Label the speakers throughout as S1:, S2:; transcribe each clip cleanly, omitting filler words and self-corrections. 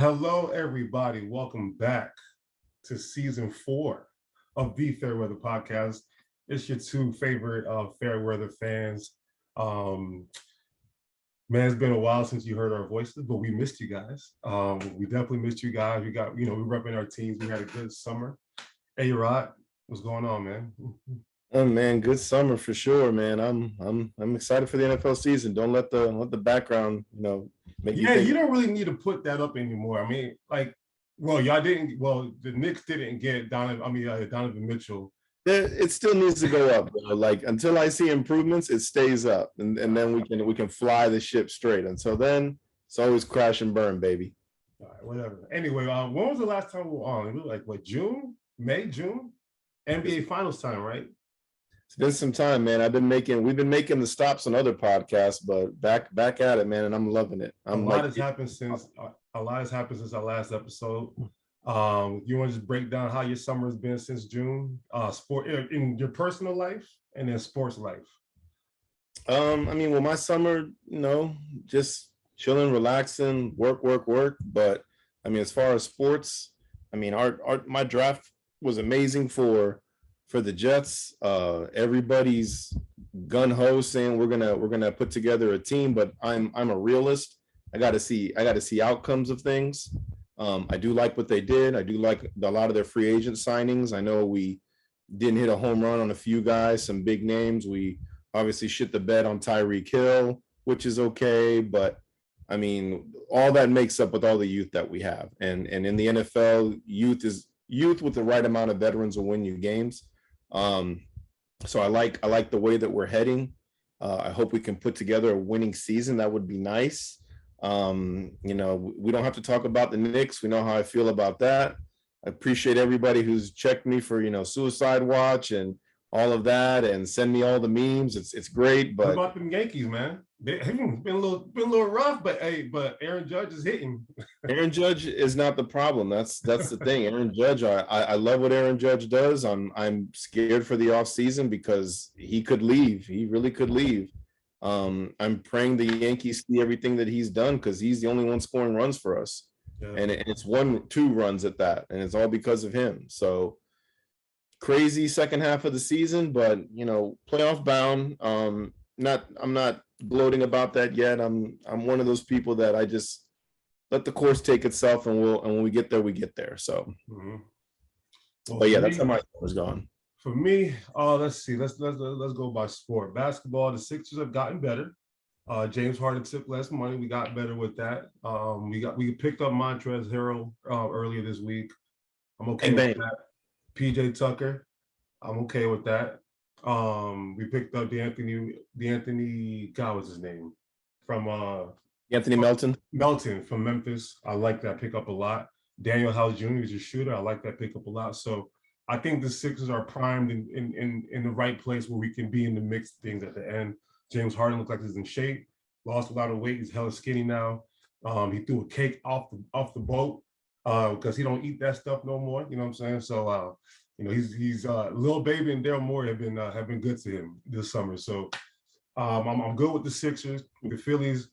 S1: Hello, everybody. Welcome back to season 4 of the Fairweather podcast. It's your two favorite Fairweather fans. Um, Man, it's been a while since you heard our voices, but we missed you guys. We definitely missed you guys. We were repping our teams. We had a good summer. Hey, Rod, what's going on, man?
S2: Oh man, good summer for sure, man. I'm excited for the NFL season. Don't let the background, make you
S1: Yeah,
S2: think.
S1: you don't really need to put that up anymore. I mean, y'all didn't. Well, the Knicks didn't get Donovan Mitchell.
S2: It still needs to go up, bro. Like until I see improvements, it stays up, and then we can fly the ship straight. Until then, it's always crash and burn, baby.
S1: All right, whatever. Anyway, when was the last time we were on? It was like what, June, May, June, NBA Finals time, right?
S2: It's been some time, man. We've been making the stops on other podcasts, but back at it, man, and I'm loving it.
S1: A lot has happened since our last episode. You want to just break down how your summer has been since June? Sport in your personal life and then sports life.
S2: Well, my summer, just chilling, relaxing, work. But I mean, as far as sports, I mean, my draft was amazing for the Jets. Everybody's gun ho saying we're gonna put together a team, but I'm a realist. I got to see outcomes of things. I do like what they did. I do like a lot of their free agent signings. I know we didn't hit a home run on a few guys, some big names. We obviously shit the bed on Tyreek Hill, which is okay, but I mean, all that makes up with all the youth that we have. And in the NFL, youth with the right amount of veterans will win you games. So I like the way that we're heading. I hope we can put together a winning season. That would be nice. We don't have to talk about the Knicks. We know how I feel about that. I appreciate everybody who's checked me for, Suicide Watch and all of that and send me all the memes. It's great. But
S1: what about them Yankees, man? They've been a little rough, but Aaron Judge is hitting.
S2: Aaron Judge is not the problem. That's the thing. Aaron Judge, I love what Aaron Judge does. I'm scared for the offseason because he could leave. He really could leave. I'm praying the Yankees see everything that he's done because he's the only one scoring runs for us. Yeah. And it's 1-2 runs at that, and it's all because of him. So crazy second half of the season, but playoff bound. I'm not gloating about that yet. I'm one of those people that I just let the course take itself, and when we get there, we get there. So, well, but yeah, that's how my summer's gone.
S1: For me, let's see. Let's go by sport. Basketball, the Sixers have gotten better. James Harden took less money. We got better with that. We picked up Montrezl Harrell earlier this week. I'm okay with that. PJ Tucker, I'm okay with that. We picked up the Anthony, God, what's his name? From
S2: Anthony Melton.
S1: Melton from Memphis. I like that pickup a lot. Daniel House Jr. is a shooter. I like that pickup a lot. So I think the Sixers are primed in the right place where we can be in the mix of things at the end. James Harden looks like he's in shape. Lost a lot of weight. He's hella skinny now. He threw a cake off the boat because he don't eat that stuff no more. You know what I'm saying? So he's Lil Baby and Daryl Morey have been good to him this summer. So I'm good with the Sixers. With the Phillies,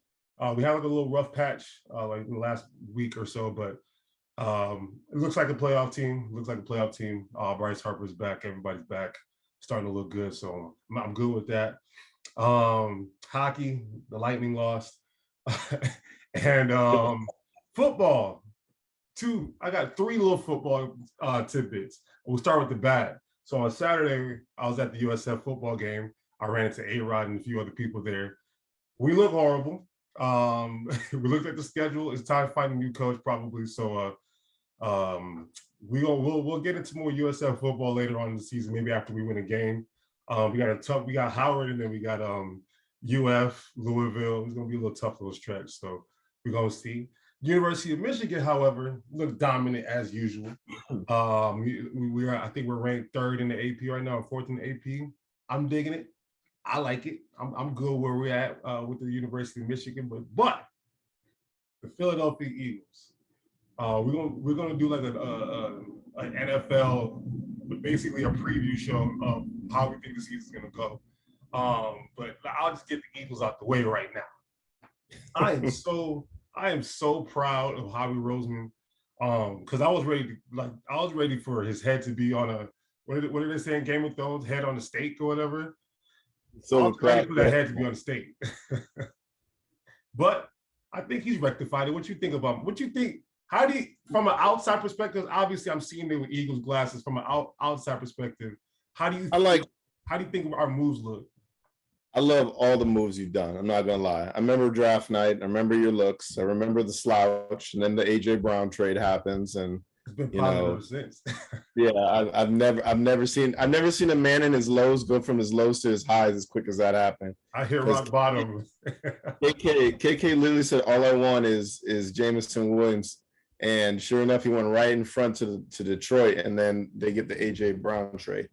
S1: we had like a little rough patch like in the last week or so, but it looks like a playoff team. Bryce Harper's back. Everybody's back. Starting to look good. So I'm good with that. Hockey, the Lightning lost. And football. I got 3 little football tidbits. We'll start with the bad. So on Saturday, I was at the USF football game. I ran into A-Rod and a few other people there. We look horrible. We looked at the schedule. It's time to find a new coach probably. So we'll get into more USF football later on in the season, maybe after we win a game. We got Howard, and then we got UF, Louisville. It's gonna be a little tough those stretch. So we're gonna see. University of Michigan, however, look dominant as usual. I think we're ranked 3rd in the AP right now, 4th in the AP. I'm digging it. I like it. I'm good where we're at with the University of Michigan, but the Philadelphia Eagles. We're gonna do like an NFL, but basically a preview show of how we think the season's gonna go. But I'll just get the Eagles out the way right now. I am so I am so proud of Javi Roseman. Because I was ready for his head to be on a what did they say in Game of Thrones, head on a stake or whatever. I was
S2: Silver
S1: ready
S2: platter.
S1: for that head to be on a stake. But I think he's rectified it. What you think about him? What you think? How do you, from an outside perspective, obviously I'm seeing it with Eagles glasses from an outside perspective. How do you
S2: I like.
S1: how do you think our moves look?
S2: I love all the moves you've done. I'm not gonna lie. I remember draft night. I remember your looks. I remember the slouch, and then the AJ Brown trade happens, and
S1: It's been
S2: you
S1: positive
S2: know,
S1: ever since.
S2: yeah, I've never seen a man in his lows go from his lows to his highs as quick as that happened.
S1: I hear
S2: Because
S1: rock bottom.
S2: KK literally said, "All I want is Jameson Williams," and sure enough, he went right in front to Detroit, and then they get the AJ Brown trade.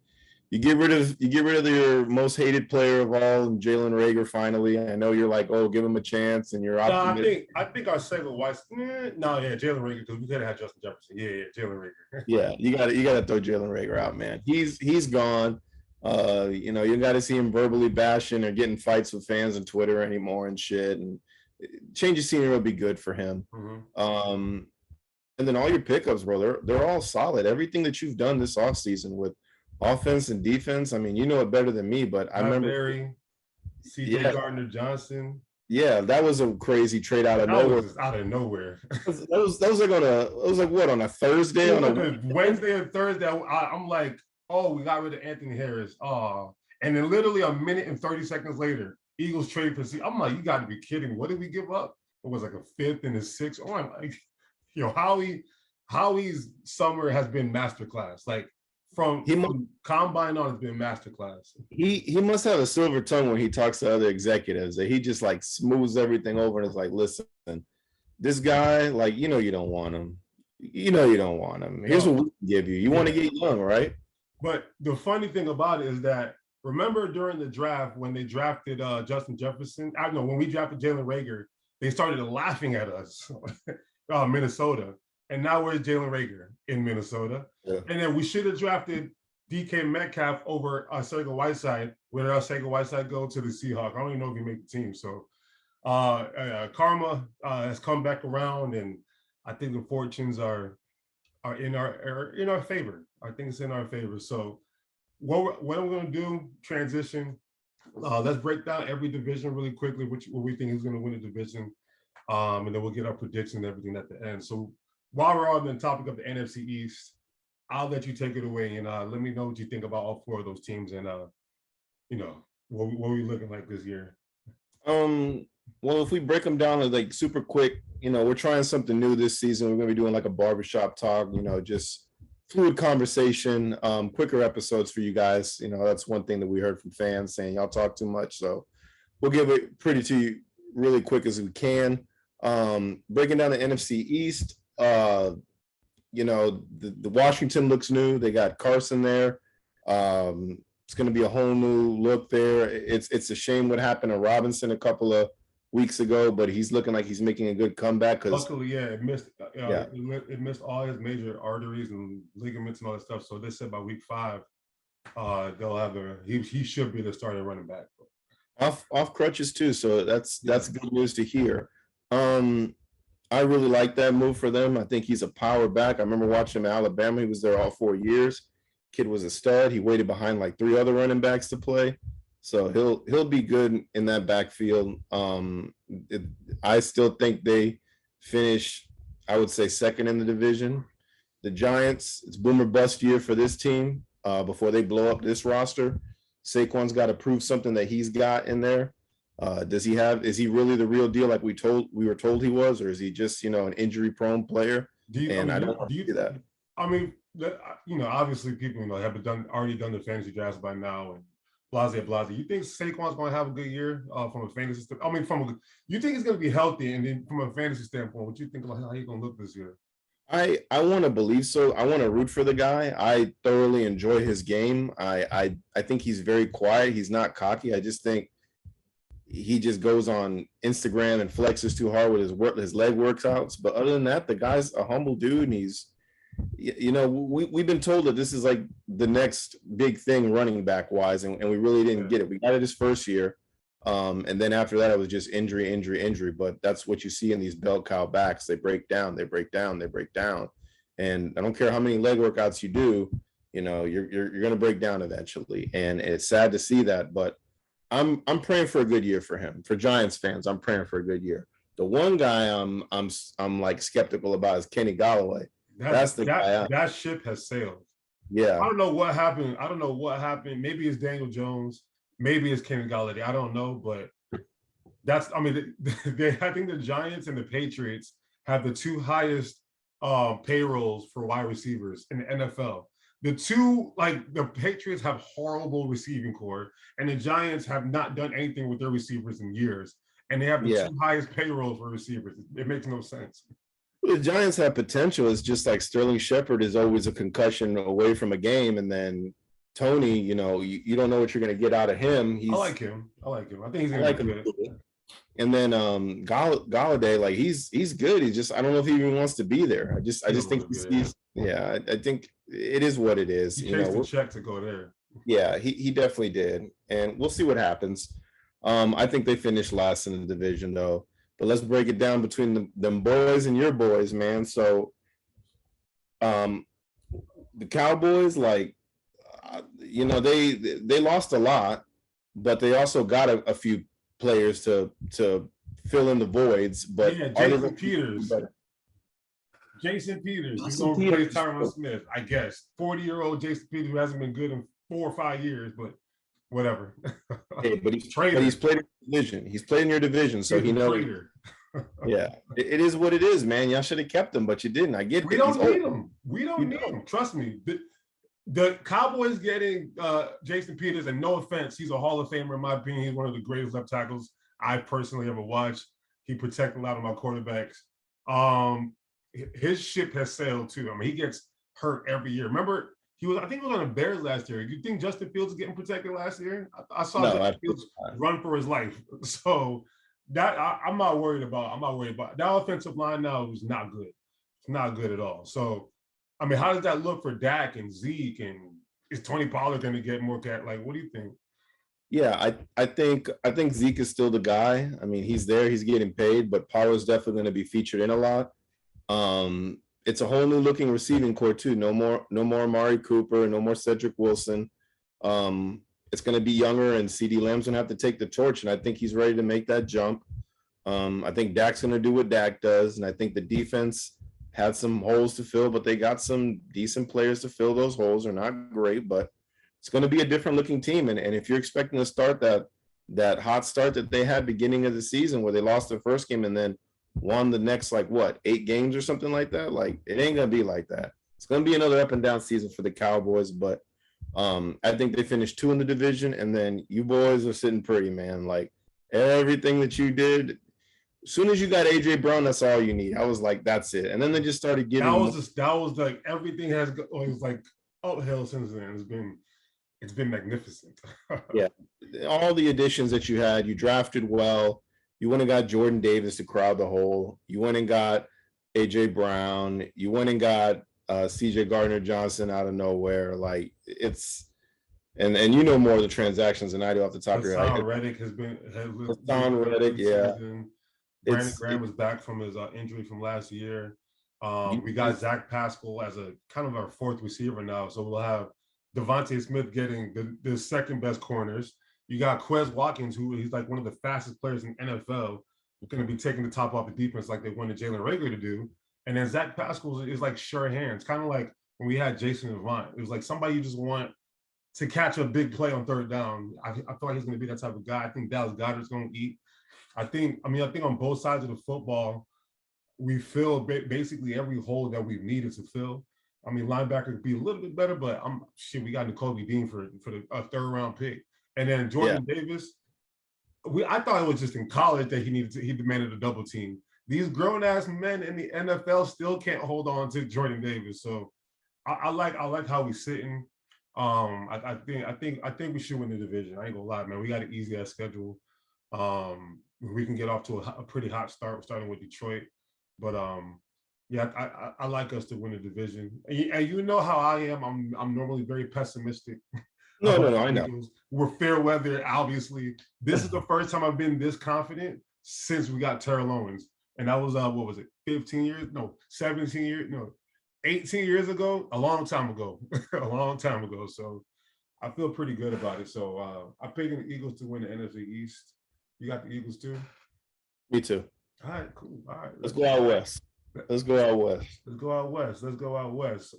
S2: You get rid of your most hated player of all, Jalen Reagor. Finally, I know you're like, oh, give him a chance, and you're
S1: No,
S2: optimistic.
S1: I think our second White. No, yeah, Jalen Rager because we could have had Justin Jefferson. Yeah, Jalen Rager.
S2: Yeah, you got to throw Jalen Reagor out, man. He's gone. You got to see him verbally bashing or getting fights with fans on Twitter anymore and shit. And change of scenery will be good for him.
S1: Mm-hmm.
S2: And then all your pickups, bro, they're all solid. Everything that you've done this offseason with offense and defense, I mean, you know it better than me, but I remember.
S1: Barry, CJ
S2: Yeah,
S1: Gardner Johnson.
S2: yeah, that was a crazy trade out of
S1: That
S2: nowhere.
S1: was just out of nowhere.
S2: That was like what, on a Thursday? On a
S1: Wednesday or Thursday, I'm like, oh, we got rid of Anthony Harris. Oh, and then literally a minute and 30 seconds later, Eagles trade for C. I'm like, you got to be kidding. What did we give up? It was like a fifth and a sixth. Oh, I'm like, Howie's summer has been masterclass. Like from combine on, it's been masterclass.
S2: He must have a silver tongue when he talks to other executives. That he just like smooths everything over and is like, listen, this guy, like, you don't want him. You don't want him. Here's what we can give you. You want to get young, right?
S1: But the funny thing about it is that remember during the draft when they drafted Justin Jefferson, I don't know, when we drafted Jalen Reagor, they started laughing at us, Minnesota. And now where's Jalen Reagor in Minnesota? Yeah. And then we should have drafted DK Metcalf over Arcega Whiteside. Where did Arcega Whiteside go? To the Seahawks. I don't even know if he made the team. So karma has come back around, and I think the fortunes are in our favor. I think it's in our favor. So what I'm going to do, transition. Let's break down every division really quickly, what we think is going to win the division, and then we'll get our predictions and everything at the end. So while we're on the topic of the NFC East, I'll let you take it away and let me know what you think about all four of those teams and what we looking like this year.
S2: Well, if we break them down like super quick, we're trying something new this season. We're going to be doing like a barbershop talk, just fluid conversation, quicker episodes for you guys. That's one thing that we heard from fans saying y'all talk too much. So we'll give it pretty to you really quick as we can. Breaking down the NFC East, the Washington looks new. They got Carson there. It's going to be a whole new look there. It's a shame what happened to Robinson a couple of weeks ago, but he's looking like he's making a good comeback.
S1: Luckily, it missed. It missed all his major arteries and ligaments and all that stuff. So they said by week 5, they'll have he should be the starting running back.
S2: Off crutches too, so that's good news to hear. I really like that move for them. I think he's a power back. I remember watching him in Alabama. He was there all 4 years. Kid was a stud. He waited behind like 3 other running backs to play. So he'll be good in that backfield. I still think they finish, I would say, second in the division. The Giants, it's boomer bust year for this team before they blow up this roster. Saquon's got to prove something that he's got in there. Is he really the real deal like we were told he was, or is he just, an injury prone player? I don't want to see that.
S1: I mean, obviously people have already done the fantasy drafts by now and blase. You think Saquon's going to have a good year from a fantasy standpoint? I mean, you think he's going to be healthy, and then from a fantasy standpoint, what do you think about how he's going to look this year?
S2: I want to believe so. I want to root for the guy. I thoroughly enjoy his game. I think he's very quiet. He's not cocky. I just think he just goes on Instagram and flexes too hard with his leg workouts. But other than that, the guy's a humble dude, and he's, we've been told that this is like the next big thing running back wise, and we really didn't get it. We got it his first year. And then after that, it was just injury, injury, injury. But that's what you see in these bell cow backs. They break down, they break down, they break down. And I don't care how many leg workouts you do, you're gonna break down eventually. And it's sad to see that, but I'm praying for a good year for him. For Giants fans, I'm praying for a good year. The one guy I'm like skeptical about is Kenny Golladay. That's the guy.
S1: That ship has sailed.
S2: Yeah.
S1: I don't know what happened. I don't know what happened. Maybe it's Daniel Jones. Maybe it's Kenny Golladay. I don't know, but I think the Giants and the Patriots have the two highest payrolls for wide receivers in the NFL. The Patriots have horrible receiving core, and the Giants have not done anything with their receivers in years. And they have the two highest payrolls for receivers. It makes no sense.
S2: The Giants have potential. It's just like Sterling Shepard is always a concussion away from a game, and then Tony, you don't know what you're going to get out of him.
S1: I like him. I think he's going to be good.
S2: And then Golladay, like he's good. He just, I don't know if he even wants to be there. I just think I think it is what it is.
S1: He chased the check to go there.
S2: Yeah, he definitely did, and we'll see what happens. I think they finished last in the division though. But let's break it down between them boys and your boys, man. So, the Cowboys, like, they lost a lot, but they also got a few players to fill in the voids. But
S1: yeah, Jason Peters. Jason Peters. He's going to replace Tyron Smith, I guess. 40-year-old Jason Peters who hasn't been good in 4 or 5 years, but whatever.
S2: Hey, but he's played in your division. He's played in your division, so he knows. Yeah, it is what it is, man. Y'all should have kept him, but you didn't. I get it.
S1: We don't need him. We don't need him. Trust me. The Cowboys getting Jason Peters, and no offense, he's a Hall of Famer in my opinion. He's one of the greatest left tackles I personally ever watched. He protected a lot of my quarterbacks. His ship has sailed too. I mean, he gets hurt every year. Remember, I think he was on the Bears last year. You think Justin Fields is getting protected last year? I saw Justin Fields run for his life. So I'm not worried about. That offensive line now is not good. It's not good at all. So, I mean, how does that look for Dak and Zeke? And is Tony Pollard going to get more cat? Like, what do you think?
S2: Yeah, I think Zeke is still the guy. I mean, he's there, he's getting paid, but Pollard's definitely going to be featured in a lot. It's a whole new looking receiving core too. No more Amari Cooper, no more Cedric Wilson. It's going to be younger, and CeeDee Lamb's going to have to take the torch, and I think he's ready to make that jump. I think Dak's going to do what Dak does, and I think the defense had some holes to fill, but they got some decent players to fill those holes. They're not great, but it's going to be a different looking team. And if you're expecting to start that hot start that they had beginning of the season where they lost their first game and then won the next 8 games or something like that, like it ain't going to be like that. It's going to be another up and down season for the Cowboys, but I think they finished 2 in the division, and then you boys are sitting pretty, man. Like everything that you did, as soon as you got AJ Brown, that's all you need. I was like, that's it. And then they just started getting.
S1: That was like everything has. It was like uphill since then. It's been magnificent.
S2: Yeah, all the additions that you had, you drafted well. You went and got Jordan Davis to crowd the hole. You went and got AJ Brown. You went and got CJ Gardner-Johnson out of nowhere. Like it's, and you know more of the transactions than I do off the top of your head.
S1: Reddick has been.
S2: Reddick, yeah.
S1: Brandon Graham was back from his injury from last year. We got Zach Pascal as a kind of our 4th receiver now, so we'll have Devontae Smith getting the second best corners. You got Quez Watkins, who he's like one of the fastest players in NFL, going to be taking the top off the defense like they wanted Jalen Reagor to do. And then Zach Pascal is like sure hands, kind of like when we had Jason Avant. It was like somebody you just want to catch a big play on 3rd down. I feel like he's going to be that type of guy. I think Dallas Goedert's going to eat. I think on both sides of the football, we fill basically every hole that we've needed to fill. I mean, linebacker could be a little bit better, but we got Nakobe Dean for the 3rd round pick. And then Jordan Davis, I thought it was just in college that he demanded a double team. These grown ass men in the NFL still can't hold on to Jordan Davis. So I like how we sitting. I think we should win the division. I ain't gonna lie, man. We got an easy ass schedule. We can get off to a pretty hot start, starting with Detroit. But I like us to win the division. And you know how I am. I'm normally very pessimistic
S2: No, I know.
S1: Eagles. We're fair weather, obviously. This is the first time I've been this confident since we got Terrell Owens. And that was what was it, 15 years? No, 17 years, no, 18 years ago, a long time ago. A long time ago. So I feel pretty good about it. So I picked the Eagles to win the NFC East. You got the Eagles too?
S2: Me too.
S1: All right, cool. All right.
S2: Let's go out west. Let's go out west.
S1: Let's go out west. Let's go out west.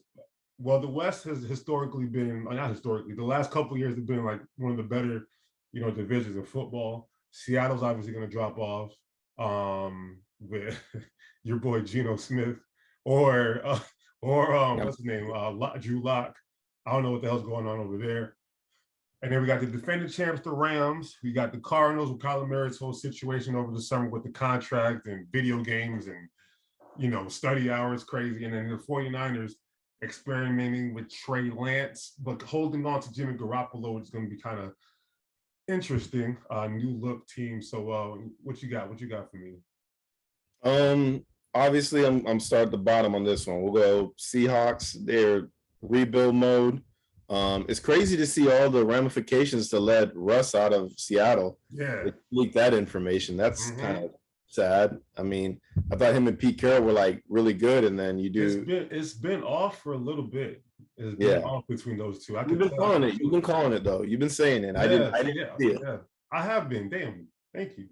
S1: Well, the West has historically been, not historically, the last couple of years have been like one of the better, divisions in football. Seattle's obviously going to drop off with your boy Geno Smith or what's his name, Drew Lock. I don't know what the hell's going on over there. And then we got the defending champs, the Rams. We got the Cardinals with Kyler Murray's whole situation over the summer with the contract and video games and, study hours crazy. And then the 49ers experimenting with Trey Lance, but holding on to Jimmy Garoppolo, which is going to be kind of interesting. New look team. So what you got? What you got for me?
S2: Obviously I'm starting at the bottom on this one. We'll go Seahawks. They're rebuild mode. It's crazy to see all the ramifications to let Russ out of Seattle.
S1: Yeah.
S2: Leak that information. That's kind of sad. I mean, I thought him and Pete Carroll were like really good, and then you do.
S1: It's been off for a little bit. It's been off between those two.
S2: You've been calling it. You've been calling it though. You've been saying it. I didn't see it.
S1: Yeah. I have been. Damn. Thank you.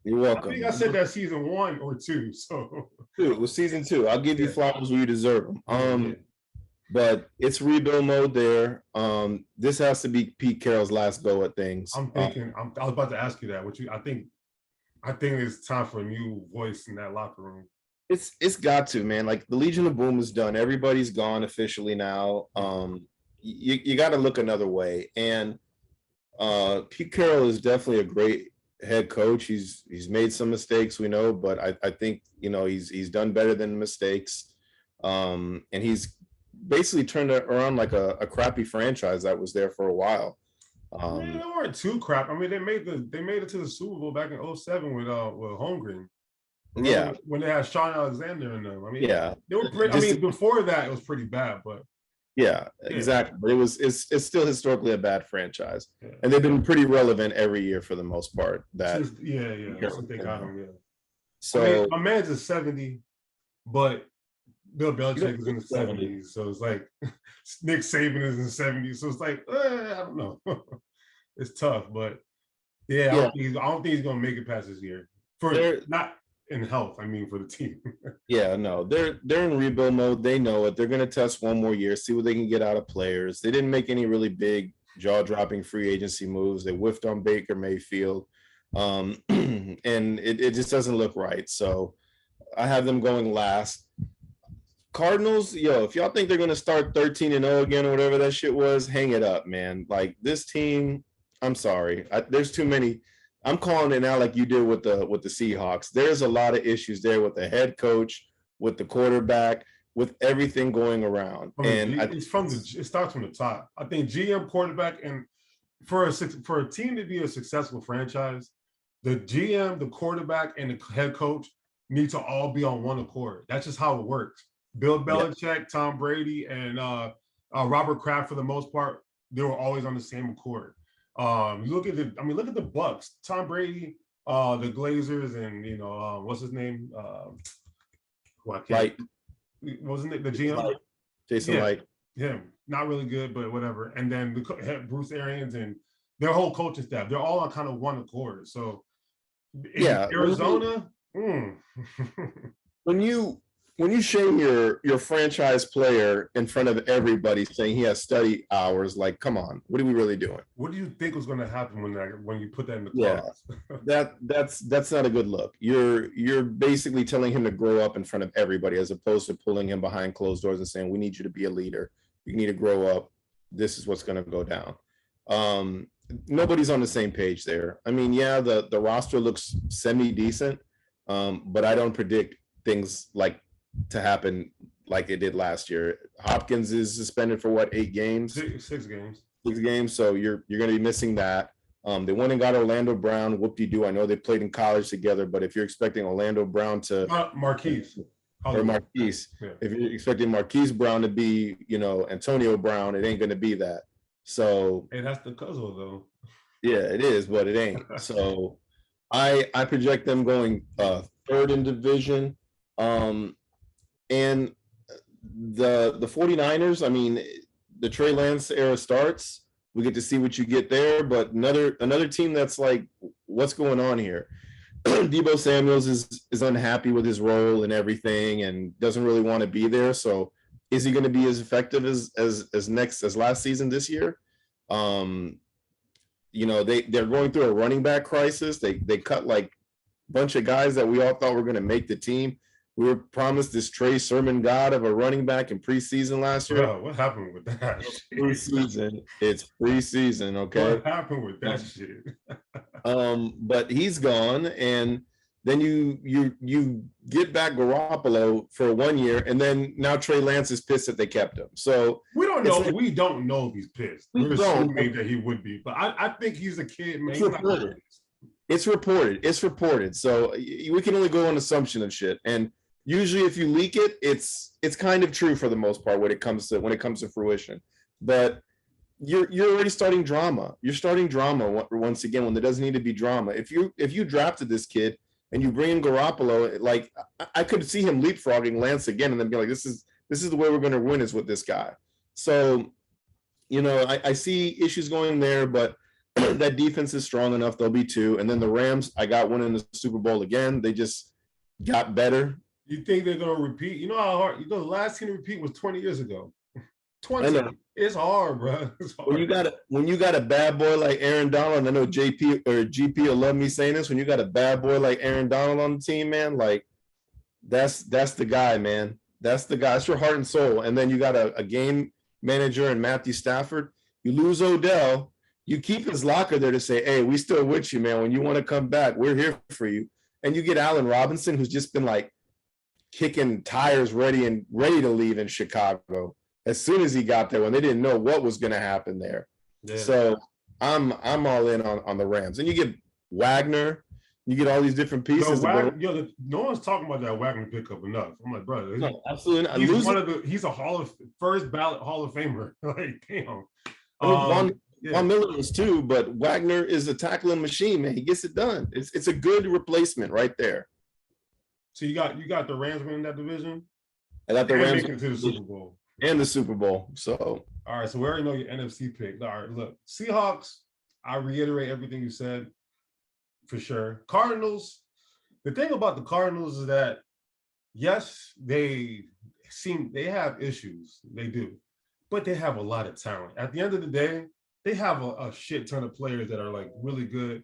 S2: You're welcome.
S1: I think I said that season 1 or 2. So
S2: it was season 2. I'll give you flowers where you deserve them. But it's rebuild mode there. This has to be Pete Carroll's last go at things.
S1: I'm thinking. I was about to ask you that. I think it's time for a new voice in that locker room.
S2: It's got to, man. Like the Legion of Boom is done. Everybody's gone officially now. You got to look another way. And Pete Carroll is definitely a great head coach. He's made some mistakes, we know, but I think he's done better than mistakes. And he's basically turned it around like a crappy franchise that was there for a while.
S1: They weren't too crap. I mean, they made it to the Super Bowl back in 2007 with Holmgren.
S2: Yeah,
S1: when they had Sean Alexander in them. I mean, they were pretty.
S2: Just,
S1: I mean, before that it was pretty bad, but
S2: exactly. But it's still historically a bad franchise, and they've been pretty relevant every year for the most part. That's
S1: what they got them. Yeah.
S2: So
S1: I mean, my man's a 70, but Bill Belichick is in the 70s, so it's like Nick Saban is in the 70s, so it's like I don't know. It's tough, but I don't think he's gonna make it past this year. Not in health, I mean for the team.
S2: They're in rebuild mode. They know it. They're gonna test one more year, see what they can get out of players. They didn't make any really big jaw-dropping free agency moves. They whiffed on Baker Mayfield, and it just doesn't look right. So I have them going last. Cardinals, if y'all think they're going to start 13-0 again or whatever that shit was, hang it up, man. Like this team, I'm sorry. There's too many. I'm calling it now like you did with the Seahawks. There's a lot of issues there with the head coach, with the quarterback, with everything going around.
S1: It starts from the top. I think GM, quarterback, and for a team to be a successful franchise, the GM, the quarterback, and the head coach need to all be on one accord. That's just how it works. Bill Belichick, Tom Brady, and Robert Kraft, for the most part, they were always on the same accord. Look at the Bucks. Tom Brady, the Glazers, and what's his name?
S2: Light.
S1: Wasn't it the GM?
S2: Jason Light.
S1: Him, not really good, but whatever. And then the Bruce Arians and their whole coaching staff, they're all on kind of one accord. So in Arizona.
S2: When you shame your franchise player in front of everybody saying he has study hours, like, come on, what are we really doing?
S1: What do you think was going to happen when you put that in the clause?
S2: That's not a good look. You're basically telling him to grow up in front of everybody as opposed to pulling him behind closed doors and saying, we need you to be a leader. You need to grow up. This is what's going to go down. Nobody's on the same page there. I mean, the roster looks semi-decent, but I don't predict things like to happen like it did last year. Hopkins is suspended for 8 games?
S1: 6 games.
S2: 6 games. So you're going to be missing that. They went and got Orlando Brown. Whoop-de-doo. I know they played in college together, but if you're expecting Orlando Brown to
S1: Marquise.
S2: If you're expecting Marquise Brown to be, Antonio Brown, it ain't going to be that. So
S1: Hey, that's the Cuzzle though.
S2: yeah, it is, but it ain't. So I project them going third in division. And the 49ers, I mean, the Trey Lance era starts. We get to see what you get there, but another team that's like, what's going on here? Debo Samuels is unhappy with his role and everything, and doesn't really want to be there. So, is he going to be as effective as last season this year? Um, they're going through a running back crisis. They cut like a bunch of guys that we all thought were going to make the team. We were promised this Trey Sermon god of a running back in preseason last year.
S1: Bro, what happened with that?
S2: Preseason, it's preseason, okay?
S1: What happened with that shit?
S2: But he's gone, and then you get back Garoppolo for 1 year, and then now Trey Lance is pissed that they kept him. So
S1: we don't know. We don't know if he's pissed. We're assuming that he would be, but I think he's a kid, man.
S2: It's reported. So we can only go on assumption of shit. And usually, if you leak it, it's kind of true for the most part when it comes to fruition. But you're already starting drama. You're starting drama once again when there doesn't need to be drama. If you drafted this kid and you bring in Garoppolo, like I could see him leapfrogging Lance again and then be like, this is the way we're going to win is with this guy. So, I see issues going there, but that defense is strong enough. They'll be 2. And then the Rams, I got one in the Super Bowl again. They just got better.
S1: You think they're going to repeat? You know how hard? The last team to repeat was 20 years ago. 20. It's hard, bro. It's hard.
S2: When you got a bad boy like Aaron Donald, and I know JP or GP will love me saying this, when you got a bad boy like Aaron Donald on the team, man, like that's the guy, man. That's the guy. That's your heart and soul. And then you got a game manager in Matthew Stafford. You lose Odell. You keep his locker there to say, hey, we still with you, man. When you want to come back, we're here for you. And you get Allen Robinson, who's just been like kicking tires ready to leave in Chicago as soon as he got there when they didn't know what was going to happen there. Yeah. So I'm all in on the Rams. And you get Wagner, you get all these different pieces.
S1: No one's talking about that Wagner pickup enough. I'm like, brother,
S2: no, absolutely not.
S1: He's a first ballot Hall of Famer. Like, damn.
S2: Von Miller is too, but Wagner is a tackling machine, man. He gets it done. It's a good replacement right there.
S1: So you got the Rams winning that division?
S2: I got the Rams
S1: to the Super Bowl.
S2: And the Super Bowl. So
S1: all right, so we already know your NFC pick. All right, look, Seahawks, I reiterate everything you said for sure. Cardinals, the thing about the Cardinals is that yes, they have issues. They do, but they have a lot of talent. At the end of the day, they have a shit ton of players that are like really good.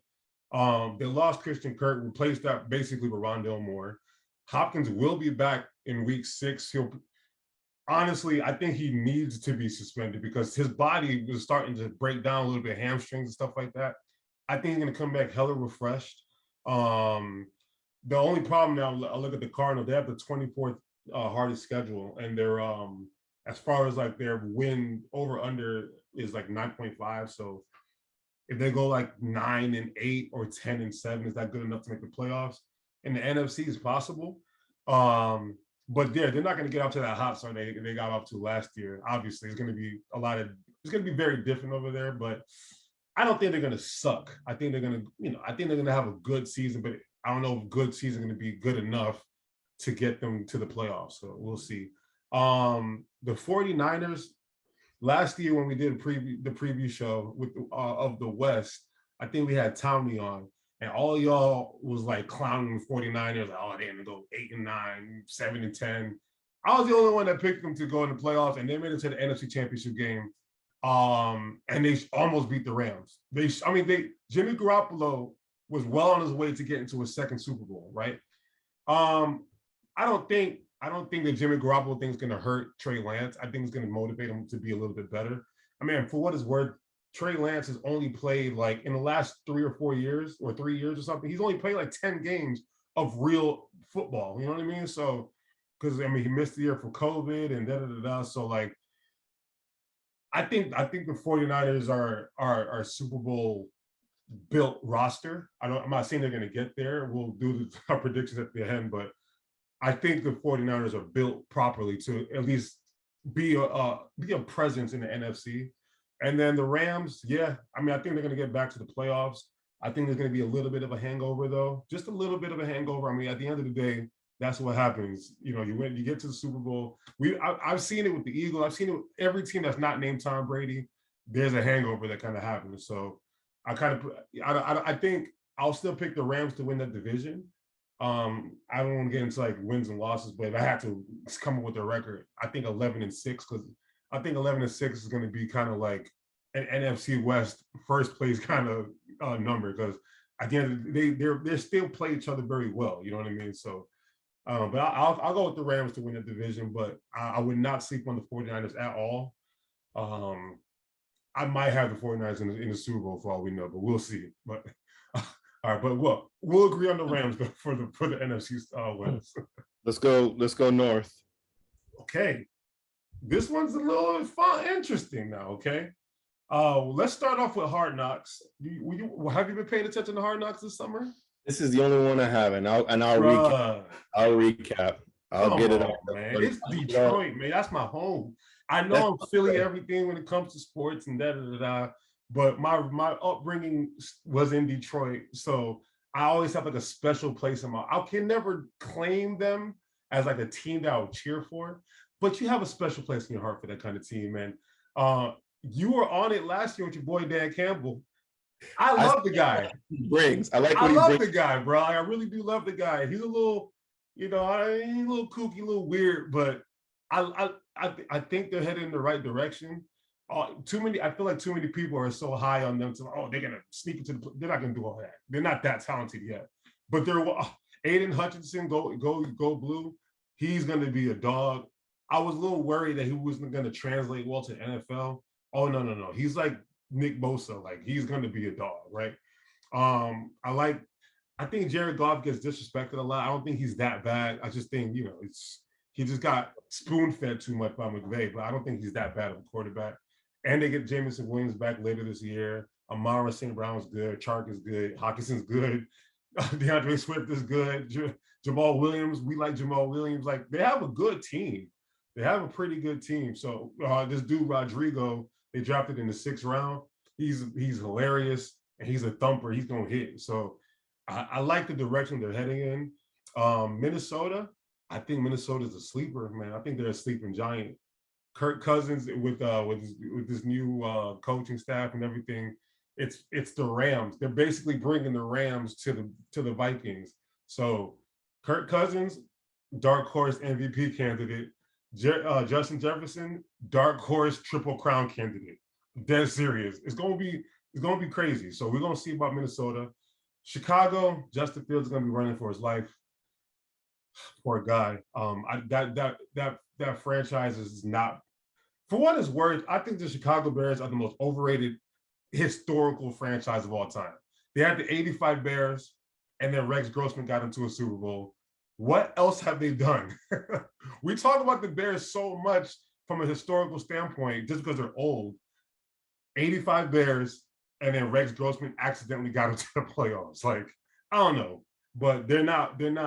S1: They lost Christian Kirk, replaced that basically with Rondale Moore. Hopkins will be back in week 6. Honestly, I think he needs to be suspended because his body was starting to break down a little bit, hamstrings and stuff like that. I think he's going to come back hella refreshed. The only problem now, I look at the Cardinals, they have the 24th hardest schedule, and they're as far as like their win over under is like 9.5. So if they go like 9-8 or 10-7, is that good enough to make the playoffs? And the NFC is possible. But they're not going to get up to that hot start they got off to last year. Obviously, it's going to be very different over there, but I don't think they're going to suck. I think they're going to have a good season, but I don't know if good season is going to be good enough to get them to the playoffs. So we'll see. The 49ers, last year when we did the preview show with of the West, I think we had Tommy on. And all y'all was like clowning the 49ers, like, oh, they're going to go 8-9, 7-10. I was the only one that picked them to go in the playoffs, and they made it to the NFC Championship game. And they almost beat the Rams. Jimmy Garoppolo was well on his way to get into a second Super Bowl, right? I don't think that Jimmy Garoppolo thing is going to hurt Trey Lance. I think it's going to motivate him to be a little bit better. I mean, for what it's worth, Trey Lance has only played like in the last 3 or 4 years or 3 years or something. He's only played like 10 games of real football. You know what I mean? So, because he missed the year for COVID and da. So like, I think the 49ers are Super Bowl built roster. I'm not saying they're going to get there. We'll do our predictions at the end, but I think the 49ers are built properly to at least be a presence in the NFC. And then the Rams, yeah, I mean, I think they're going to get back to the playoffs. I think there's going to be a little bit of a hangover, though, just a little bit of a hangover. I mean, at the end of the day, that's what happens. You know, you get to the Super Bowl. I've seen it with the Eagles. I've seen it with every team that's not named Tom Brady. There's a hangover that kind of happens. So I think I'll still pick the Rams to win that division. I don't want to get into like wins and losses, but if I had to come up with a record, I think 11-6, because I think 11-6 is going to be kind of like an NFC West first place kind of number, because at the end of the day, they still play each other very well. You know what I mean? So, but I'll go with the Rams to win the division, but I would not sleep on the 49ers at all. I might have the 49ers in the Super Bowl for all we know, but we'll see. But all right, but we'll agree on the Rams for the NFC wins.
S2: Let's go north.
S1: Okay, this one's a little interesting now. Okay, let's start off with Hard Knocks. Have you been paying attention to Hard Knocks this summer?
S2: This is the only one I have, and I'll recap. I'll recap. I'll get it on,
S1: man. It's Detroit, man. That's my home. I know I'm Philly everything when it comes to sports and da. But my upbringing was in Detroit, so I always have like a special place in my. I can never claim them as like a team that I would cheer for, but you have a special place in your heart for that kind of team, man. You were on it last year with your boy Dan Campbell. I love the guy.
S2: I love
S1: the guy, bro. I really do love the guy. He's a little, he's a little kooky, a little weird, but I think they're headed in the right direction. I feel like too many people are so high on them they're gonna sneak into they're not gonna do all that. They're not that talented yet. But they're Aiden Hutchinson, go blue. He's gonna be a dog. I was a little worried that he wasn't gonna translate well to NFL. Oh no. He's like Nick Bosa, like he's gonna be a dog, right? I think Jared Goff gets disrespected a lot. I don't think he's that bad. I just think, he just got spoon-fed too much by McVay, but I don't think he's that bad of a quarterback. And they get Jameson Williams back later this year. Amara St. Brown's good. Chark is good. Hawkinson's good. DeAndre Swift is good. Jamal Williams, we like Jamal Williams. Like, they have a good team. They have a pretty good team. So this dude, Rodrigo, they drafted in the 6th round. He's hilarious, and he's a thumper. He's going to hit. So I like the direction they're heading in. Minnesota, I think Minnesota's a sleeper, man. I think they're a sleeping giant. Kirk Cousins with this new coaching staff and everything, it's the Rams. They're basically bringing the Rams to the Vikings. So Kirk Cousins, dark horse MVP candidate. Justin Jefferson, dark horse Triple Crown candidate. Dead serious. It's gonna be crazy. So we're gonna see about Minnesota. Chicago, Justin Fields is gonna be running for his life. Poor guy. That franchise is not. For what it's worth, I think the Chicago Bears are the most overrated historical franchise of all time. They had the '85 Bears, and then Rex Grossman got into a Super Bowl. What else have they done? We talk about the Bears so much from a historical standpoint just because they're old. '85 Bears, and then Rex Grossman accidentally got into the playoffs. Like, I don't know, but they're not heading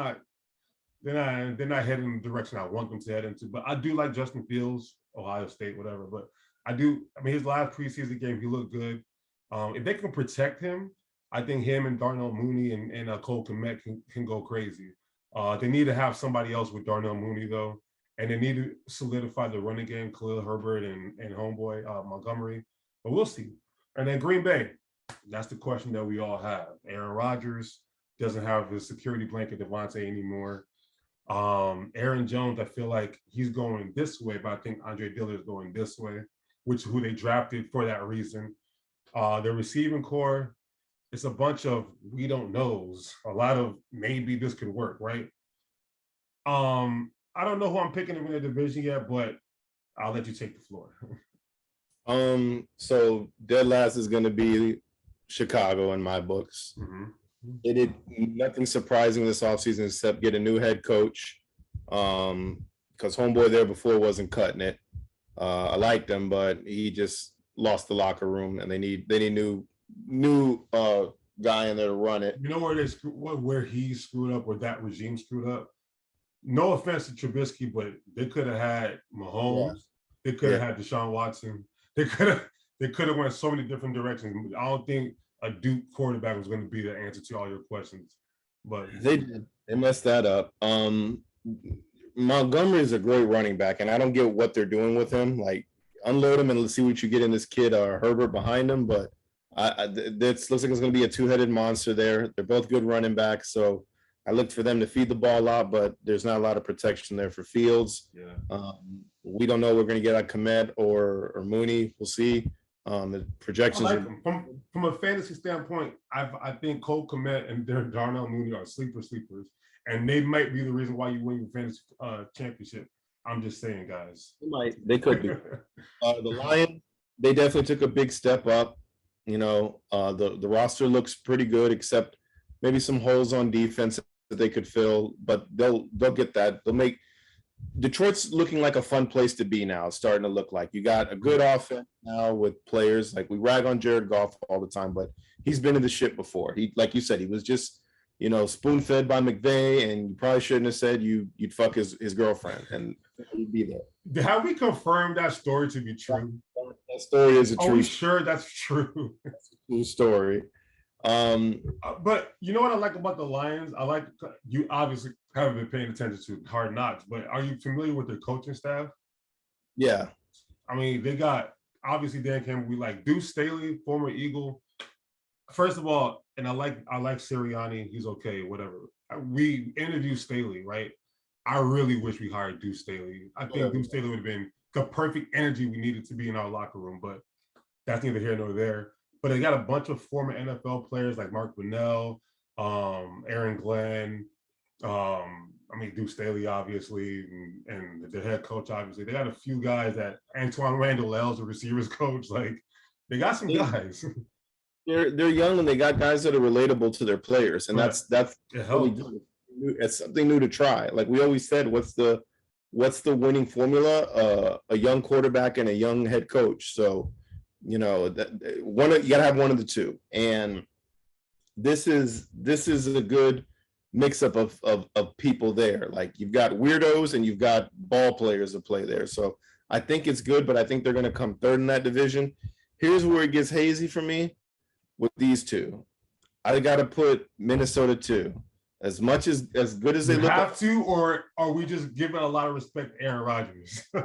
S1: in the direction I want them to head into. But I do like Justin Fields, Ohio State, whatever. But his last preseason game, he looked good. If they can protect him, I think him and Darnell Mooney and Cole Kmet can go crazy. They need to have somebody else with Darnell Mooney, though. And they need to solidify the running game, Khalil Herbert and homeboy Montgomery. But we'll see. And then Green Bay, that's the question that we all have. Aaron Rodgers doesn't have his security blanket Devontae anymore. Aaron Jones, I feel like he's going this way, but I think Andre Dillard is going this way, who they drafted for that reason. The receiving core, it's a bunch of we don't knows, a lot of maybe this could work, right? I don't know who I'm picking in the division yet, but I'll let you take the floor.
S2: So dead last is going to be Chicago in my books.
S1: Mm-hmm.
S2: It did nothing surprising this offseason except get a new head coach. Because homeboy there before wasn't cutting it. I liked him, but he just lost the locker room, and they need new guy in there to run it.
S1: You know where he screwed up, where that regime screwed up? No offense to Trubisky, but they could have had Mahomes. Yeah. They could have had Deshaun Watson. They could they could have went so many different directions. I don't think a Duke quarterback was going to be the answer to all your questions. But
S2: they messed that up. Montgomery is a great running back, and I don't get what they're doing with him. Like, unload him and let's see what you get in this kid, Herbert behind him. But this looks like it's going to be a two-headed monster there. They're both good running backs, so I looked for them to feed the ball a lot, but there's not a lot of protection there for Fields.
S1: Yeah.
S2: We don't know what we're going to get on Komet or Mooney. We'll see. The projections
S1: I like from a fantasy standpoint. I think Cole Kmet and Darnell Mooney are sleepers, and they might be the reason why you win your fantasy championship. I'm just saying, guys.
S2: They could be. The Lions, they definitely took a big step up. You know, the roster looks pretty good, except maybe some holes on defense that they could fill, but they'll get that. They'll make Detroit's looking like a fun place to be now. It's starting to look like you got a good offense now with players. Like, we rag on Jared Goff all the time, but he's been in the shit before. He, like you said, he was just, you know, spoon-fed by McVay, and you probably shouldn't have said you'd fuck his girlfriend, and he'd be there.
S1: Have we confirmed that story to be true?
S2: That story is a true.
S1: Are we sure that's true?
S2: That's a true story.
S1: But you know what I like about the Lions? I like, you obviously haven't been paying attention to Hard Knocks, but are you familiar with their coaching staff?
S2: Yeah.
S1: I mean, they got, obviously Dan Campbell, we like Deuce Staley, former Eagle. First of all, and I like Sirianni, he's okay, whatever. We interviewed Staley, right? I really wish we hired Deuce Staley. I think Deuce Staley would have been the perfect energy we needed to be in our locker room, but that's neither here nor there. But they got a bunch of former NFL players like Mark Bunnell, Aaron Glenn, I mean, Deuce Staley, obviously, and the head coach, obviously. They got a few guys that Antoine Randall L's, the receivers coach. Like, they got some guys.
S2: They're young, and they got guys that are relatable to their players, and that's really good. It's something new to try. Like we always said, what's the winning formula? A young quarterback and a young head coach. So, you know, you gotta have one of the two. And this is a good mix-up of people there. Like, you've got weirdos and you've got ball players that play there. So I think it's good, but I think they're gonna come third in that division. Here's where it gets hazy for me with these two. I gotta put Minnesota 2. As much as good as they look,
S1: have to, or are we just giving a lot of respect to Aaron Rodgers?
S2: A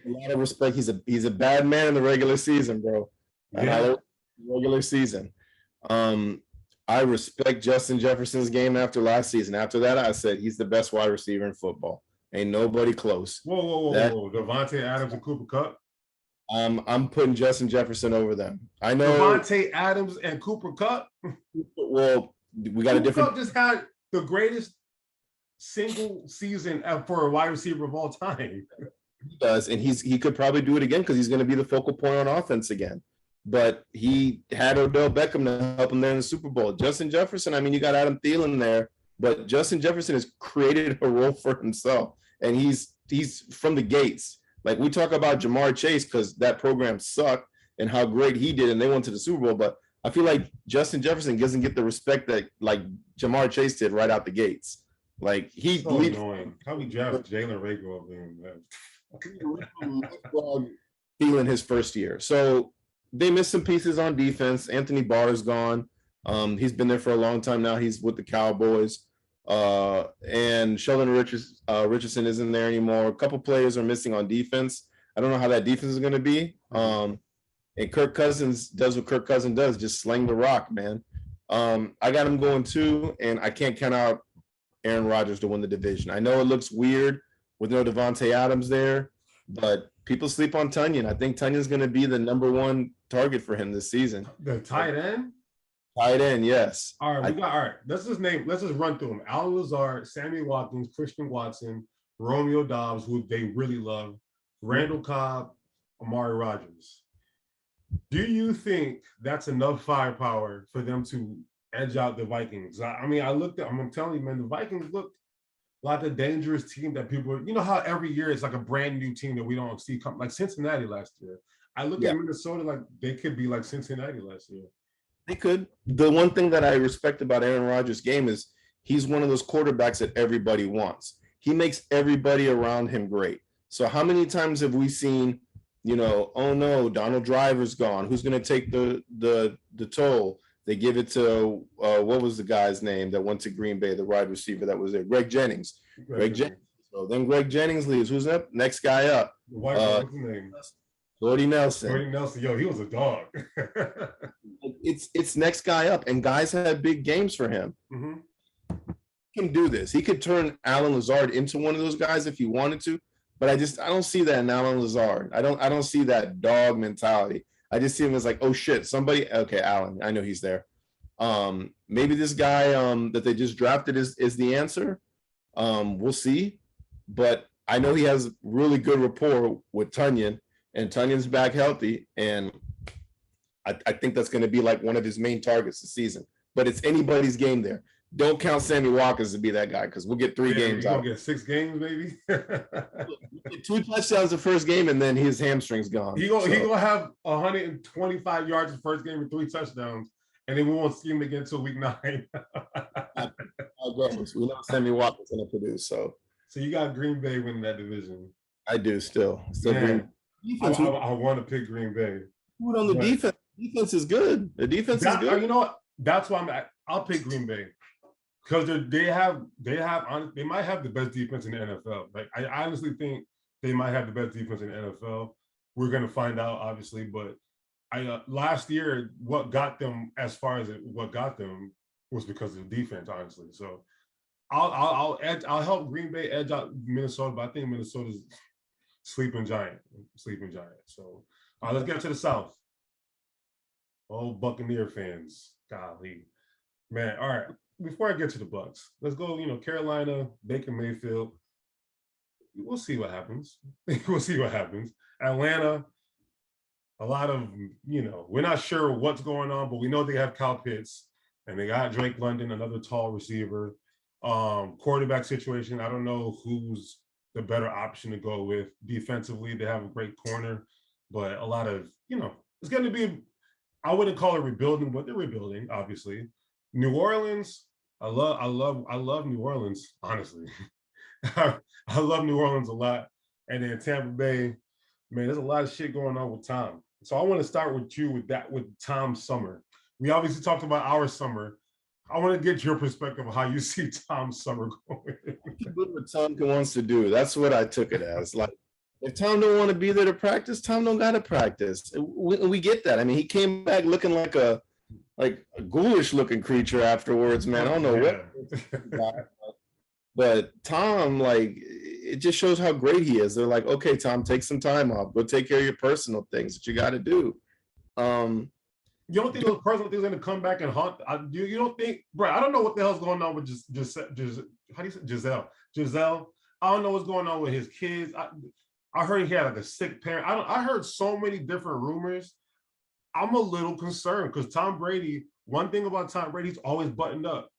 S2: lot of respect. He's a bad man in the regular season, bro.
S1: Yeah.
S2: Regular season. I respect Justin Jefferson's game after last season. After that, I said he's the best wide receiver in football. Ain't nobody close.
S1: Whoa. Devontae Adams and Cooper Kupp?
S2: I'm putting Justin Jefferson over them. I know
S1: Devontae Adams and Cooper Kupp?
S2: Well, we got a different.
S1: Kupp just had the greatest single season for a wide receiver of all time.
S2: He does, and he could probably do it again because he's going to be the focal point on offense again. But he had Odell Beckham to help him there in the Super Bowl. Justin Jefferson, I mean, you got Adam Thielen there, but Justin Jefferson has created a role for himself, and he's from the gates. Like, we talk about Jamar Chase because that program sucked and how great he did, and they went to the Super Bowl, but I feel like Justin Jefferson doesn't get the respect that like Jamar Chase did right out the gates. Like, he's
S1: so annoying. How we draft Jalen Rager over him?
S2: Thielen his first year. So they missed some pieces on defense. Anthony Barr's gone. He's been there for a long time now. He's with the Cowboys. And Sheldon Richardson isn't there anymore. A couple players are missing on defense. I don't know how that defense is going to be. And Kirk Cousins does what Kirk Cousins does, just sling the rock, man. I got him going 2, and I can't count out Aaron Rodgers to win the division. I know it looks weird with no Devontae Adams there, but people sleep on Tunyon. I think Tunyon's going to be the number 1 target for him this season.
S1: The tight end?
S2: Tight end, yes.
S1: All right, Let's just run through them. Alan Lazard, Sammy Watkins, Christian Watson, Romeo Dobbs, who they really love, Randall Cobb, Amari Rodgers. Do you think that's enough firepower for them to edge out the Vikings? I mean, I'm telling you, man, the Vikings look like a dangerous team that people, you know how every year it's like a brand new team that we don't see come, like Cincinnati last year. I look at Minnesota like they could be like Cincinnati last year.
S2: They could. The one thing that I respect about Aaron Rodgers' game is he's one of those quarterbacks that everybody wants. He makes everybody around him great. So how many times have we seen oh no, Donald Driver's gone. Who's going to take the toll? They give it to what was the guy's name that went to Green Bay, the wide receiver that was there, Greg Jennings. Greg Jennings. So then Greg Jennings leaves. Who's up? Next guy up.
S1: The white guy, what's his name?
S2: Jordy Nelson.
S1: Jordy Nelson, yo, he was a dog.
S2: It's next guy up, and guys had big games for him.
S1: Mm-hmm.
S2: He can do this. He could turn Alan Lazard into one of those guys if he wanted to, but I don't see that in Alan Lazard. I don't see that dog mentality. I just see him as like, oh shit, somebody. Okay, Alan, I know he's there. Maybe this guy that they just drafted is the answer. We'll see, but I know he has really good rapport with Tunyon, and Tunyon's back healthy, and I think that's going to be like one of his main targets this season. But it's anybody's game there. Don't count Sammy Watkins to be that guy, because we'll get 3 games out.
S1: We'll get 6 games, maybe.
S2: 2 touchdowns the first game, and then his hamstring's gone.
S1: He gonna have 125 yards the first game and 3 touchdowns, and then we won't see him again until week 9.
S2: We know Sammy Watkins going to produce. So
S1: you got Green Bay winning that division.
S2: I do still. Green.
S1: I want to pick Green Bay.
S2: Put on the defense. Defense is good. The defense is good.
S1: You know what? That's why I'll pick Green Bay. Because they might have the best defense in the NFL. Like, I honestly think they might have the best defense in the NFL. We're gonna find out, obviously, but last year what got them was because of the defense, honestly. So I'll help Green Bay edge out Minnesota, but I think Minnesota's sleeping giant. So let's get to the South. Oh, Buccaneer fans, golly, man. All right. Before I get to the Bucks, let's go, Carolina, Baker Mayfield. We'll see what happens. Atlanta, a lot of, we're not sure what's going on, but we know they have Kyle Pitts, and they got Drake London, another tall receiver. Quarterback situation, I don't know who's the better option to go with. Defensively, they have a great corner, but a lot of, it's going to be, I wouldn't call it rebuilding, but they're rebuilding, obviously. New Orleans, I love New Orleans, honestly. I love New Orleans a lot. And then Tampa Bay, man, there's a lot of shit going on with Tom. So I want to start with you with Tom's summer. We obviously talked about our summer. I want to get your perspective of how you see Tom's summer going.
S2: What Tom wants to do. That's what I took it as. Like, if Tom don't want to be there to practice, Tom don't got to practice. We get that. I mean, he came back looking like a ghoulish looking creature afterwards, man. I don't know what. But Tom, it just shows how great he is. They're like, okay, Tom, take some time off. Go take care of your personal things that you got to do.
S1: You don't think those personal things are going to come back and haunt? You don't think, bro? I don't know what the hell's going on with just how do you say Giselle? Giselle. I don't know what's going on with his kids. I heard he had a sick parent. I heard so many different rumors. I'm a little concerned because Tom Brady. One thing about Tom Brady, he's always buttoned up.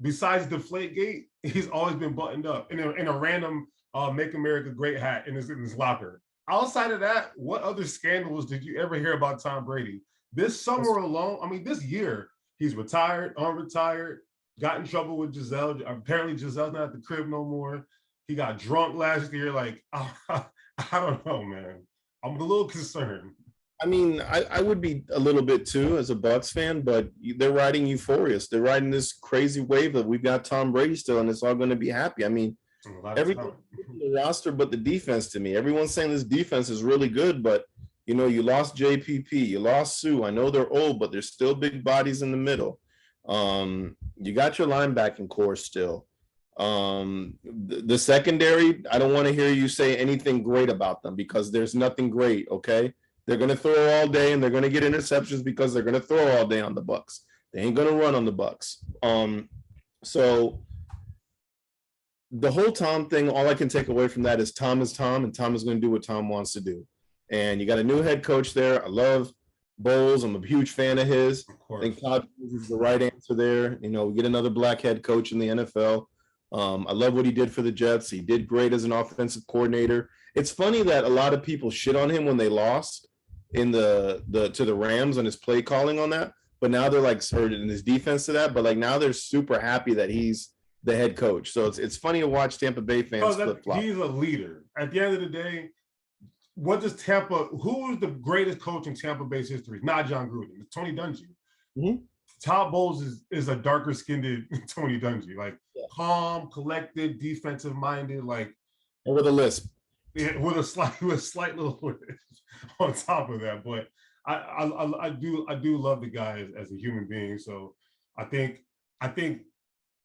S1: Besides Deflategate, he's always been buttoned up in a random "Make America Great" hat in his locker. Outside of that, what other scandals did you ever hear about Tom Brady? This summer alone, this year, he's retired, unretired, got in trouble with Giselle. Apparently, Giselle's not at the crib no more. He got drunk last year. I don't know, man. I'm a little concerned.
S2: I would be a little bit too as a Bucs fan, but they're riding euphorious. They're riding this crazy wave that we've got Tom Brady still, and it's all going to be happy. Everything in the roster but the defense to me. Everyone's saying this defense is really good, but you lost JPP, you lost Sue. I know they're old, but they're still big bodies in the middle. You got your linebacking core still. The secondary, I don't want to hear you say anything great about them because there's nothing great, okay? They're going to throw all day and they're going to get interceptions because they're going to throw all day on the Bucs. They ain't going to run on the Bucs. So the whole Tom thing, all I can take away from that is Tom is Tom, and Tom is going to do what Tom wants to do. And you got a new head coach there. I love Bowles. I'm a huge fan of his. I think Todd is the right answer there. We get another black head coach in the NFL. I love what he did for the Jets. He did great as an offensive coordinator. It's funny that a lot of people shit on him when they lost in to the Rams on his play calling on that, but now they're hurt in his defense to that. But now they're super happy that he's the head coach. So it's funny to watch Tampa Bay fans flip flop.
S1: He's a leader. At the end of the day, what does Tampa? Who is the greatest coach in Tampa Bay's history? Not John Gruden. It's Tony Dungy.
S2: Mhm.
S1: Todd Bowles is a darker skinned Tony Dungy, like
S2: Yeah.
S1: calm, collected, defensive minded, like
S2: And with a lisp.
S1: yeah, with a slight little on top of that. But I do love the guy as a human being. So I think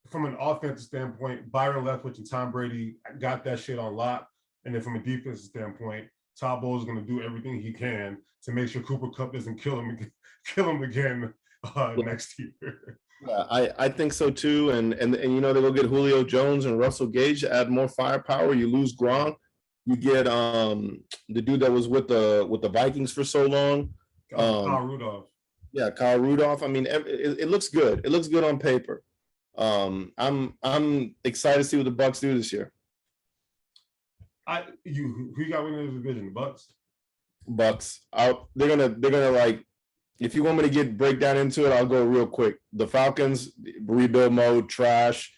S1: from an offensive standpoint, Byron Leftwich and Tom Brady got that shit on lock. And then from a defensive standpoint, Todd Bowles is going to do everything he can to make sure Cooper Kupp doesn't kill him again next year.
S2: Yeah, I think so too. And you know, they go get Julio Jones and Russell Gage to add more firepower. You lose Gronk. You get the dude that was with the Vikings for so long.
S1: Kyle Rudolph.
S2: Yeah, Kyle Rudolph. I mean, it looks good. It looks good on paper. I'm excited to see what the Bucs do this year.
S1: Who you got winning the division? The Bucs.
S2: Bucs. They're gonna like. If you want me to break down into it, I'll go real quick. The Falcons, rebuild mode, trash,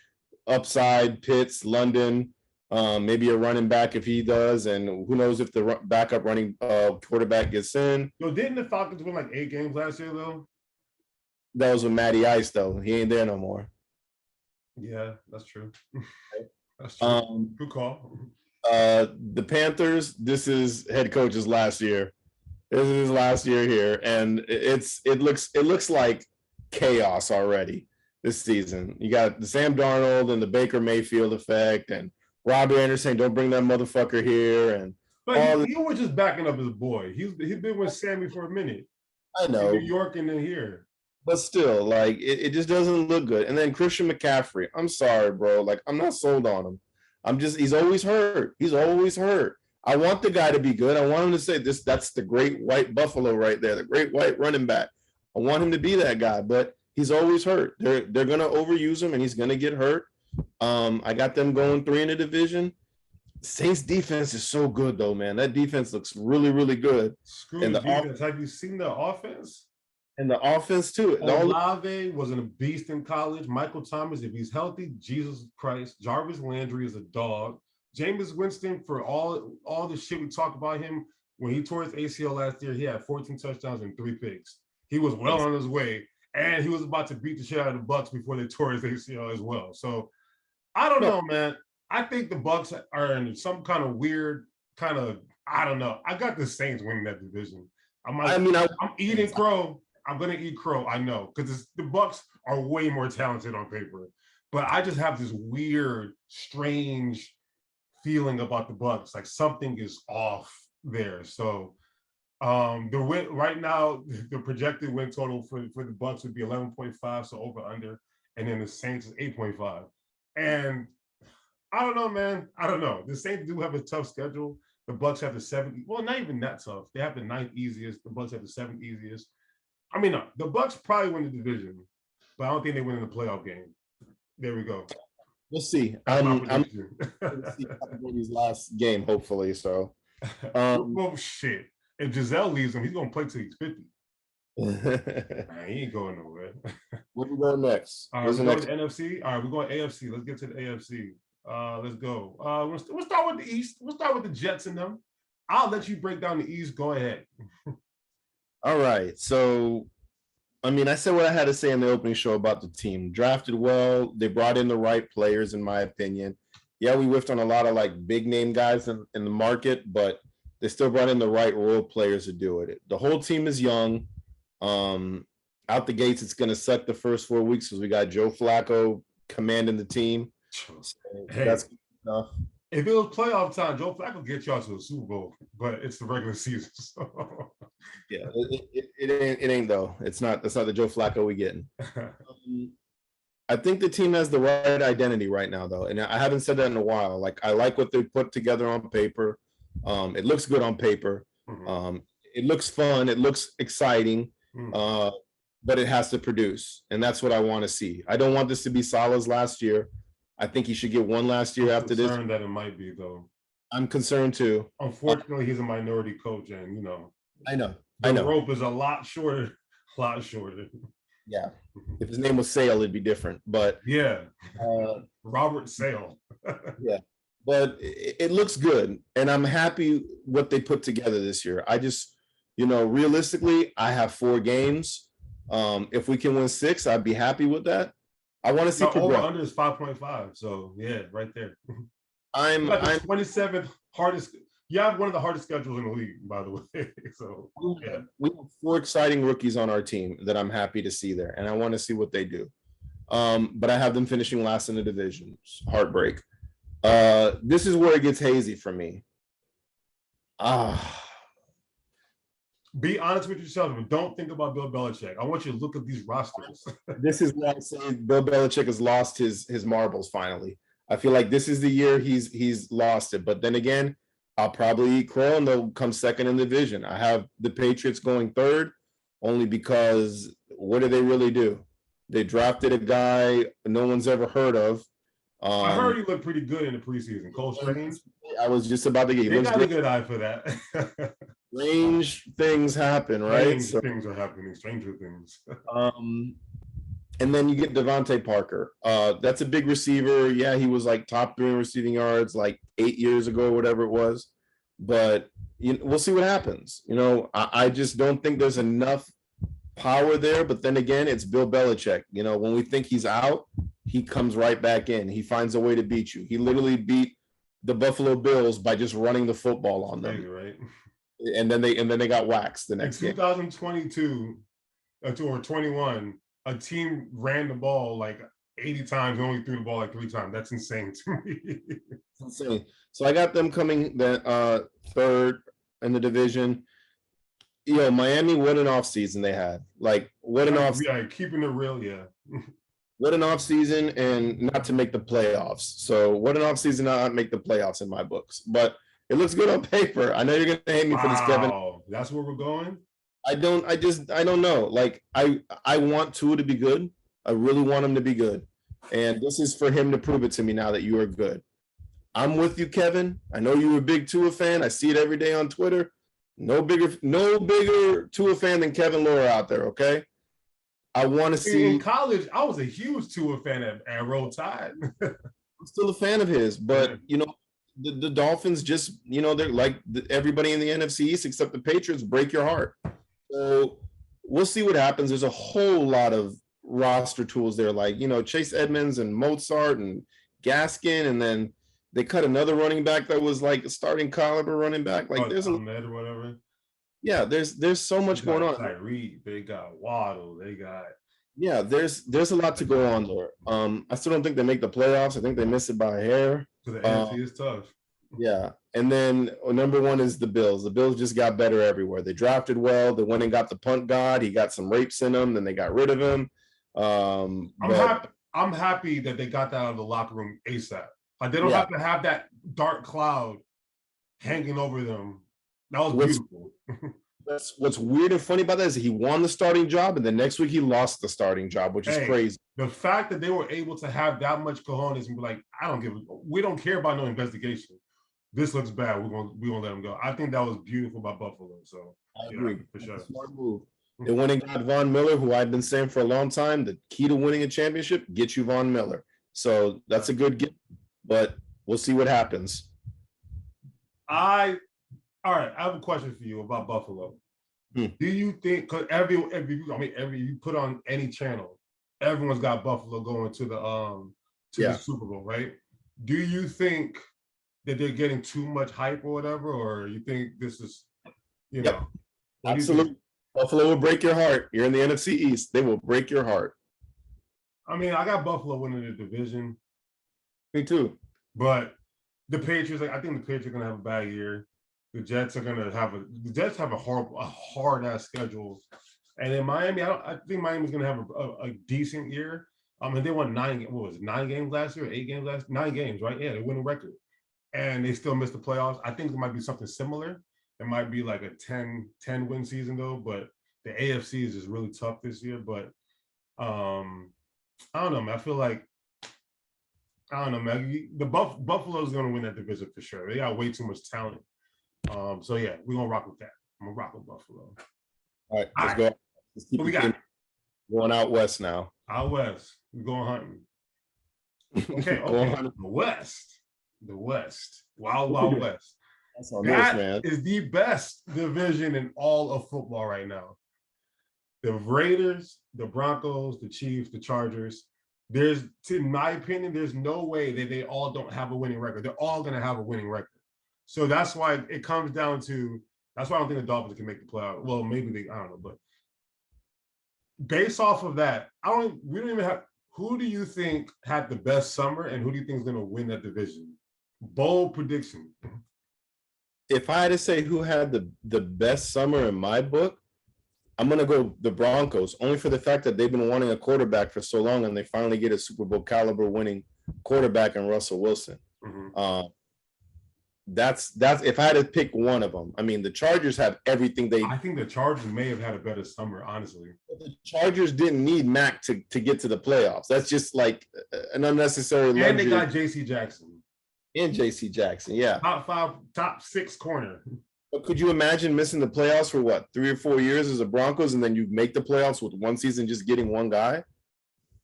S2: upside, Pitts, London, maybe a running back if he does, and who knows if the backup running quarterback gets in.
S1: Yo, didn't the Falcons win like 8 games last year though?
S2: That was with Matty Ice though. He ain't there no more.
S1: Yeah, that's true. That's true. Good call.
S2: The Panthers, this is head coach's last year. This is his last year here, and it looks like chaos already this season. You got the Sam Darnold and the Baker Mayfield effect, and Robbie Anderson, don't bring that motherfucker here, and
S1: but he was just backing up his boy. He's been with Sammy for a minute.
S2: I know,
S1: in New York and then here,
S2: but still, like it just doesn't look good. And then Christian McCaffrey, I'm sorry, bro, like I'm not sold on him. He's always hurt. He's always hurt. I want the guy to be good. I want him to say this. That's the great white buffalo right there, the great white running back. I want him to be that guy, but he's always hurt. They're gonna overuse him, and he's gonna get hurt. I got them going 3 in the division. Saints defense is so good though, man. That defense looks really, really good.
S1: Screw the defense. Have you seen the offense?
S2: And the offense too.
S1: Olave was a beast in college. Michael Thomas, if he's healthy, Jesus Christ. Jarvis Landry is a dog. Jameis Winston, for all the shit we talk about him, when he tore his ACL last year, he had 14 touchdowns and 3 picks. He was well on his way, and he was about to beat the shit out of the Bucs before they tore his ACL as well. So I don't know, man. I think the Bucs are in some kind of weird I don't know. I got the Saints winning that division. I'm eating crow. I'm gonna eat crow. I know, because the Bucs are way more talented on paper, but I just have this weird, strange feeling about the Bucs, like something is off there. So the win right now, the projected win total for the Bucs would be 11.5, so over under, and then the Saints is 8.5. And I don't know, man. I don't know. The Saints do have a tough schedule. The Bucs have the 7th. Well, not even that tough. They have the 9th easiest. The Bucs have the 7th easiest. I mean, no, the Bucs probably win the division, but I don't think they win in the playoff game. There we go.
S2: We'll see. I'm see his last game, hopefully. So,
S1: well, shit. If Giselle leaves him, he's gonna play till he's 50. Nah, he ain't going nowhere.
S2: Where we go next?
S1: All right, we're going to NFC. All right, we're going AFC. Let's get to the AFC. Let's go. We'll start with the East. We'll start with the Jets and them. I'll let you break down the East. Go ahead.
S2: All right. So, I mean, I said what I had to say in the opening show about the team. Drafted well. They brought in the right players, in my opinion. Yeah, we whiffed on a lot of like big name guys in the market, but they still brought in the right role players to do it. The whole team is young. Out the gates, it's going to suck the first 4 weeks because we got Joe Flacco commanding the team. So
S1: hey, that's good enough. If it was playoff time, Joe Flacco get y'all to the Super Bowl, but it's the regular season. So.
S2: Yeah, it ain't though. That's not the Joe Flacco we getting. I think the team has the right identity right now, though, and I haven't said that in a while. Like I like what they put together on paper. It looks good on paper. Mm-hmm. It looks fun. It looks exciting. Mm-hmm. But it has to produce, and that's what I want to see. I don't want this to be Salah's last year. I think he should get one last year after this. I'm
S1: concerned that it might be, though.
S2: I'm concerned too.
S1: Unfortunately, he's a minority coach, and you know.
S2: I know.
S1: The rope is a lot shorter.
S2: Yeah. If his name was Sale, it'd be different. But
S1: yeah, Robert Sale.
S2: Yeah. but it looks good, and I'm happy what they put together this year. I just, realistically, I have 4 games. If we can win 6, I'd be happy with that. I want to see
S1: No, over
S2: progression.
S1: under is 5.5. So yeah, right there.
S2: I'm
S1: Like the 27th hardest. You have one of the hardest schedules in the league, by the way. So yeah,
S2: we have 4 exciting rookies on our team that I'm happy to see there, and I want to see what they do. But I have them finishing last in the division. Heartbreak. This is where it gets hazy for me.
S1: Be honest with yourself and don't think about Bill Belichick. I want you to look at these rosters.
S2: This is why I say Bill Belichick has lost his marbles finally. I feel like this is the year he's lost it. But then again, I'll probably eat crow and they'll come second in the division. I have the Patriots going third only because what do they really do? They drafted a guy no one's ever heard of.
S1: I heard he looked pretty good in the preseason. Cole Strange.
S2: I was just about to get.
S1: They got a good eye for that.
S2: Strange things happen, right?
S1: Strange things are happening. Stranger things.
S2: And then you get Devontae Parker. That's a big receiver. Yeah, he was like top 3 in receiving yards like 8 years ago, or whatever it was. But we'll see what happens. I just don't think there's enough power there. But then again, it's Bill Belichick. When we think he's out, he comes right back in. He finds a way to beat you. He literally beat the Buffalo Bills by just running the football on them.
S1: Right.
S2: And then they got waxed the next
S1: game. 2022 or 21, a team ran the ball like 80 times and only threw the ball like 3 times. That's insane to me.
S2: It's insane. So I got them coming third in the division. Miami, what an offseason they had. Like, what an offseason.
S1: Yeah, keeping it real, yeah.
S2: What an offseason, and not to make the playoffs. So what an offseason not to make the playoffs in my books. But it looks good on paper. I know you're gonna hate me for this, Kevin.
S1: That's where we're going.
S2: I don't know. Like, I want Tua to be good. I really want him to be good. And this is for him to prove it to me now that you are good. I'm with you, Kevin. I know you're a big Tua fan. I see it every day on Twitter. No bigger Tua fan than Kevin Laura out there, okay? I want to see.
S1: In college, I was a huge Tua fan at Roll Tide.
S2: I'm still a fan of his, but the Dolphins just, they're like everybody in the NFC East except the Patriots break your heart. So we'll see what happens. There's a whole lot of roster tools there, like Chase Edmonds and Mozart and Gaskin, and then they cut another running back that was like a starting caliber running back. Like there's a
S1: or whatever.
S2: Yeah, there's so much going on.
S1: Tyreek, they got Waddle, they got
S2: there's a lot to go on there. I still don't think they make the playoffs. I think they miss it by a hair.
S1: So the NFC is tough.
S2: Yeah, and then number 1 is the Bills. The Bills just got better everywhere. They drafted well. They went and got the punt god. He got some rapes in him. Then they got rid of him.
S1: I'm happy that they got that out of the locker room ASAP. Like they don't have to have that dark cloud hanging over them. That was beautiful.
S2: That's what's weird and funny about that is he won the starting job, and the next week he lost the starting job, which is crazy.
S1: The fact that they were able to have that much cojones and be like, we don't care about no investigation. This looks bad. We're gonna let him go. I think that was beautiful by Buffalo. So
S2: I agree. For sure. Smart move. They went and got Von Miller, who I've been saying for a long time, the key to winning a championship, get you Von Miller. So that's a good get, but we'll see what happens.
S1: All right, I have a question for you about Buffalo. Do you think, because every you put on any channel, everyone's got Buffalo going to the Super Bowl, right? Do you think that they're getting too much hype or whatever, or you think this is,
S2: Absolutely. Buffalo will break your heart. You're in the NFC East. They will break your heart.
S1: I mean, I got Buffalo winning the division.
S2: Me too.
S1: But the Patriots, I think the Patriots are gonna have a bad year. The Jets have a hard ass schedule, and in Miami, I think Miami's gonna have a decent year. They won 9 games last year, 8 games 9 games, right? Yeah, they win a record, and they still missed the playoffs. I think it might be something similar. It might be like a 10 win season though, but the AFC is just really tough this year. But I don't know, man. I feel like the Buffalo's gonna win that division for sure. They got way too much talent. So yeah, we're gonna rock with that. I'm gonna rock with Buffalo.
S2: All right, let's go. Let's keep going out west now.
S1: Out west, we're going hunting. Okay,
S2: Going hunting.
S1: West. the West, Wild Wild West.
S2: That's on this,
S1: That
S2: man.
S1: is the best division in all of football right now. The Raiders, the Broncos, the Chiefs, the Chargers. There's, in my opinion, there's no way that they all don't have a winning record. They're all going to have a winning record. So that's why it comes down to, that's why I don't think the Dolphins can make the playoff. Well, maybe they, I don't know, but based off of that, we don't even have, who do you think had the best summer and who do you think is going to win that division? Bold prediction.
S2: If I had to say who had the best summer in my book, I'm going to go the Broncos, only for the fact that they've been wanting a quarterback for so long and they finally get a Super Bowl caliber winning quarterback in Russell Wilson.
S1: Mm-hmm.
S2: That's if I had to pick one of them. I mean, the Chargers have everything
S1: I think the Chargers may have had a better summer, honestly.
S2: The Chargers didn't need Mac to get to the playoffs. That's just like an unnecessary luxury.
S1: And they got J.C. Jackson.
S2: And J.C. Jackson, yeah.
S1: Top 5, top 6 corner.
S2: But could you imagine missing the playoffs for what, 3 or 4 years as a Broncos, and then you make the playoffs with one season just getting one guy?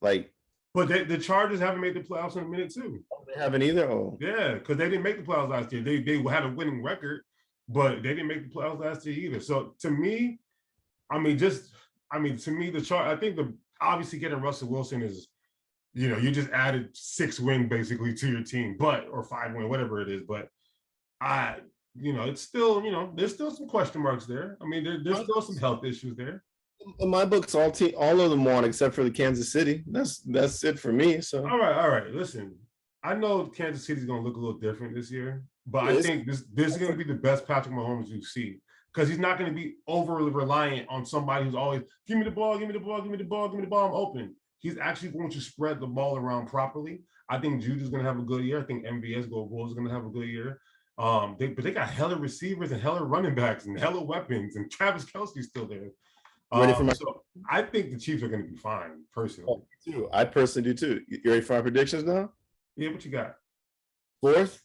S2: Like,
S1: but the Chargers haven't made the playoffs in a minute too.
S2: They haven't either. Oh,
S1: yeah, because they didn't make the playoffs last year. They had a winning record, but they didn't make the playoffs last year either. So to me, to me, I think obviously getting Russell Wilson is, you just added 6 win basically to your team, or 5 win, whatever it is. But it's still, there's still some question marks there. I mean, there's still some health issues there.
S2: In my books, all of them won except for the Kansas City. That's it for me. So
S1: all right. Listen, I know Kansas City's going to look a little different this year, but I think this is going to be the best Patrick Mahomes you see, because he's not going to be overly reliant on somebody who's always give me the ball, give me the ball, give me the ball, give me the ball, I'm open. He's actually going to spread the ball around properly. I think Juju's going to have a good year. I think MVS is going to have a good year. But they got hella receivers and hella running backs and hella weapons, and Travis Kelce's still there. So I think the Chiefs are going to be fine, personally.
S2: I personally do too. You ready for my predictions now?
S1: Yeah, what you got?
S2: 4th,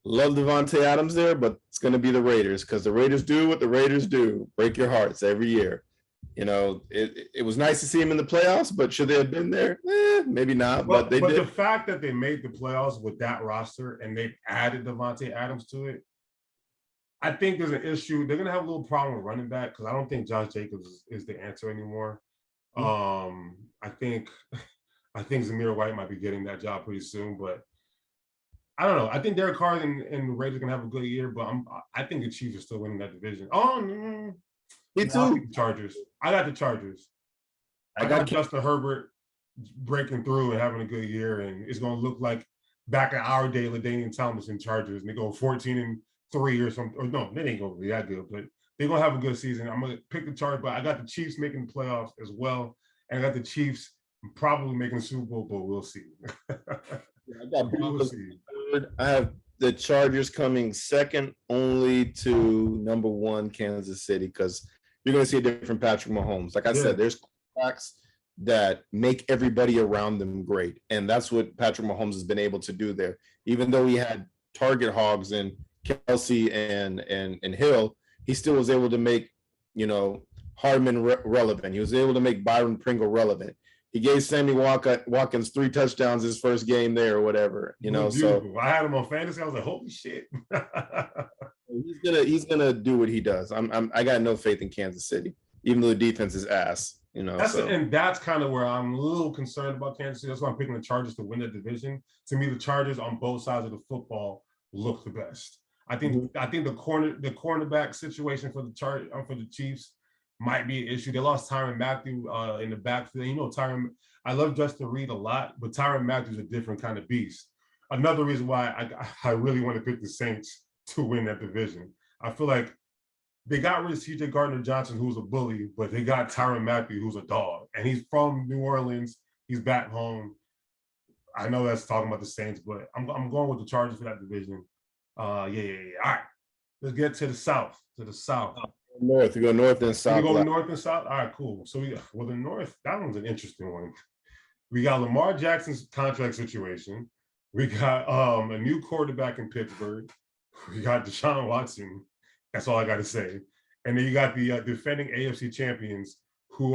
S2: love Devontae Adams there, but it's going to be the Raiders, because the Raiders do what the Raiders do, break your hearts every year. It was nice to see him in the playoffs, but should they have been there? Maybe not, but they did.
S1: The fact that they made the playoffs with that roster and they added Devontae Adams to it, I think there's an issue. They're going to have a little problem with running back, because I don't think Josh Jacobs is the answer anymore. I think Zamir White might be getting that job pretty soon, but I don't know. I think Derek Carr and the Raiders are going to have a good year, but I think the Chiefs are still winning that division.
S2: Me too.
S1: Chargers. I got the Chargers. I got Justin Herbert breaking through and having a good year, and it's going to look like back in our day, LaDainian Thomas and Chargers, and they go 14-3 or something. Or no, they ain't going to be that good, but they're going to have a good season. I'm going to pick the Chargers, but I got the Chiefs making the playoffs as well, and I got the Chiefs probably making the Super Bowl, but we'll see.
S2: I have the Chargers coming second only to number 1 Kansas City, because you're going to see a different Patrick Mahomes. Like I said, there's quarterbacks that make everybody around them great, and that's what Patrick Mahomes has been able to do there. Even though he had target hogs in Kelce and Hill, he still was able to make Hardman relevant. He was able to make Byron Pringle relevant. He gave Sammy Watkins 3 touchdowns his first game there, or whatever. So
S1: I had him on fantasy. I was like, holy shit.
S2: he's gonna do what he does. I got no faith in Kansas City, even though the defense is ass.
S1: And that's kind of where I'm a little concerned about Kansas City. That's why I'm picking the Chargers to win the division. To me, the Chargers on both sides of the football look the best. I think the cornerback situation for the Chiefs might be an issue. They lost Tyrann Mathieu in the backfield. I love Justin Reed a lot, but Tyrann Mathieu is a different kind of beast. Another reason why I really want to pick the Saints to win that division. I feel like they got rid of C.J. Gardner-Johnson, who's a bully, but they got Tyrann Mathieu, who's a dog. And he's from New Orleans. He's back home. I know that's talking about the Saints, but I'm going with the Chargers for that division. Yeah. All right. Let's get to the South.
S2: North. We go north and south.
S1: We go north and south. All right, cool. So the north, that one's an interesting one. We got Lamar Jackson's contract situation. We got a new quarterback in Pittsburgh. We got Deshaun Watson. That's all I got to say. And then you got the defending AFC champions, who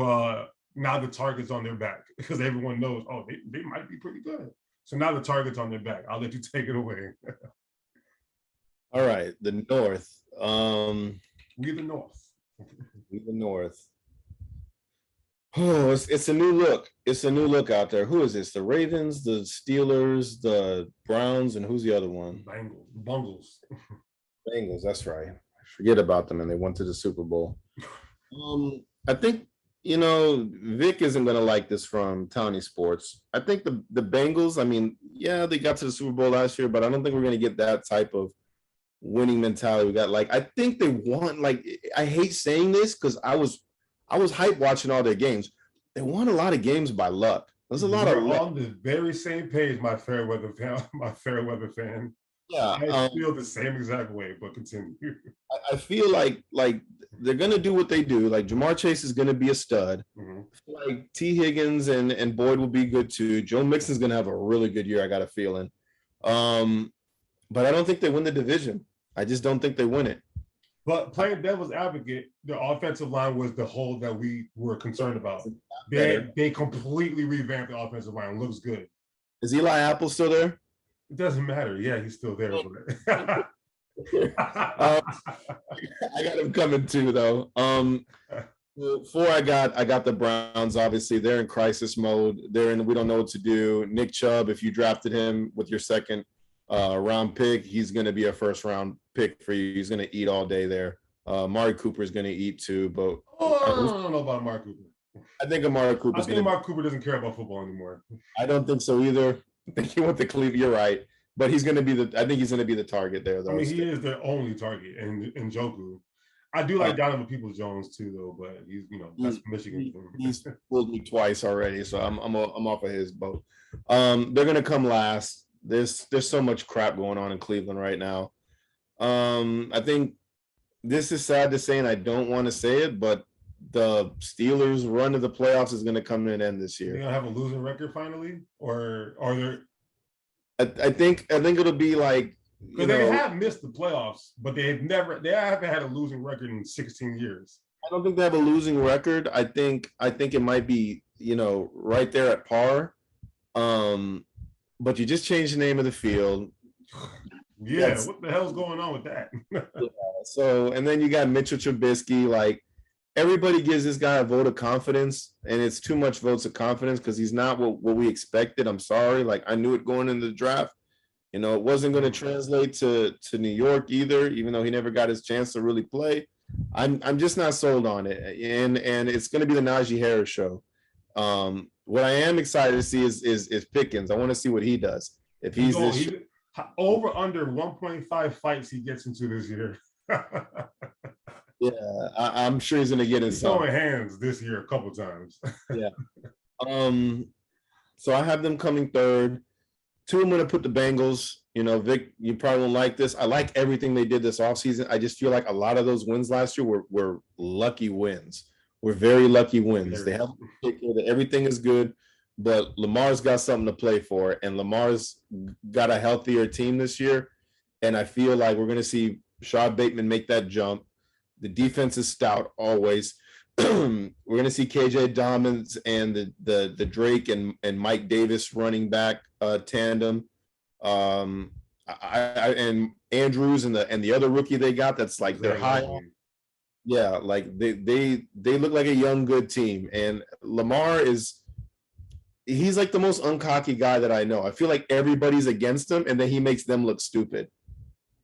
S1: now the target's on their back, because everyone knows, they might be pretty good. So now the target's on their back. I'll let you take it away.
S2: All right, the North.
S1: We the North.
S2: We the North. Oh, it's a new look. It's a new look out there. Who is this? The Ravens, the Steelers, the Browns, and who's the other one?
S1: Bungles.
S2: Bengals. That's right. I forget about them, and they went to the Super Bowl. I think Vic isn't going to like this from Townie Sports. I think the Bengals. I mean, yeah, they got to the Super Bowl last year, but I don't think we're going to get that type of winning mentality. We got I think they want I hate saying this because I was hyped watching all their games. They won a lot of games by luck. There's a lot of luck.
S1: On the very same page, my fair weather fan.
S2: Yeah,
S1: I feel the same exact way, but continue.
S2: I feel like they're gonna do what they do. Like Jamar Chase is gonna be a stud.
S1: Mm-hmm.
S2: Like T. Higgins and Boyd will be good too. Joe Mixon's gonna have a really good year. I got a feeling. But I don't think they win the division. I just don't think they win it.
S1: But playing devil's advocate, the offensive line was the hole that we were concerned about. They completely revamped the offensive line. Looks good.
S2: Is Eli Apple still there?
S1: It doesn't matter. Yeah, he's still there.
S2: I got him coming too, though. Before I got the Browns. Obviously, they're in crisis mode. We don't know what to do. Nick Chubb, if you drafted him with your second round pick, he's going to be a first round pick for you. He's going to eat all day there. Amari Cooper is going to eat too, but
S1: I don't know about Amari Cooper.
S2: I think Amari Cooper.
S1: Amari Cooper doesn't care about football anymore.
S2: I don't think so either. I think he went to Cleveland. You're right, but he's going to be I think he's going to be the target there, though.
S1: I mean, he is the only target in Njoku. I do like Donovan Peoples-Jones too, though, but he's that's Michigan.
S2: He's fooled me twice already, so I'm off of his boat. They're going to come last. There's so much crap going on in Cleveland right now. I think this is sad to say, and I don't want to say it, but the Steelers' run to the playoffs is going to come to an end this year.
S1: They're going to have a losing record finally, or are there?
S2: I think it'll be
S1: because they have missed the playoffs, but they haven't had a losing record in 16 years.
S2: I don't think they have a losing record. I think it might be right there at par. But you just changed the name of the field.
S1: Yeah, what the hell's going on with that?
S2: Yeah, so, and then you got Mitchell Trubisky. Everybody gives this guy a vote of confidence, and it's too much votes of confidence because he's not what we expected. I'm sorry. I knew it going into the draft. It wasn't going to translate to New York either, even though he never got his chance to really play. I'm just not sold on it, and it's going to be the Najee Harris show. What I am excited to see is Pickens. I want to see what he does. If he's
S1: over under 1.5 fights he gets into this year.
S2: Yeah, I'm sure he's going to get in some.
S1: Throwing hands this year a couple times.
S2: Yeah. So I have them coming third. 2, I'm going to put the Bengals. Vic, you probably won't like this. I like everything they did this offseason. I just feel like a lot of those wins last year were lucky wins. Were very lucky wins. They have everything is good, but Lamar's got something to play for, and Lamar's got a healthier team this year. And I feel like we're going to see Rashad Bateman make that jump. The defense is stout always. We're going to see KJ Dobbins and the Drake and Mike Davis running back tandem. And Andrews and the other rookie they got that's they're high on. Yeah, they look like a young good team, and Lamar he's the most uncocky guy that I know. I feel like everybody's against him, and then he makes them look stupid.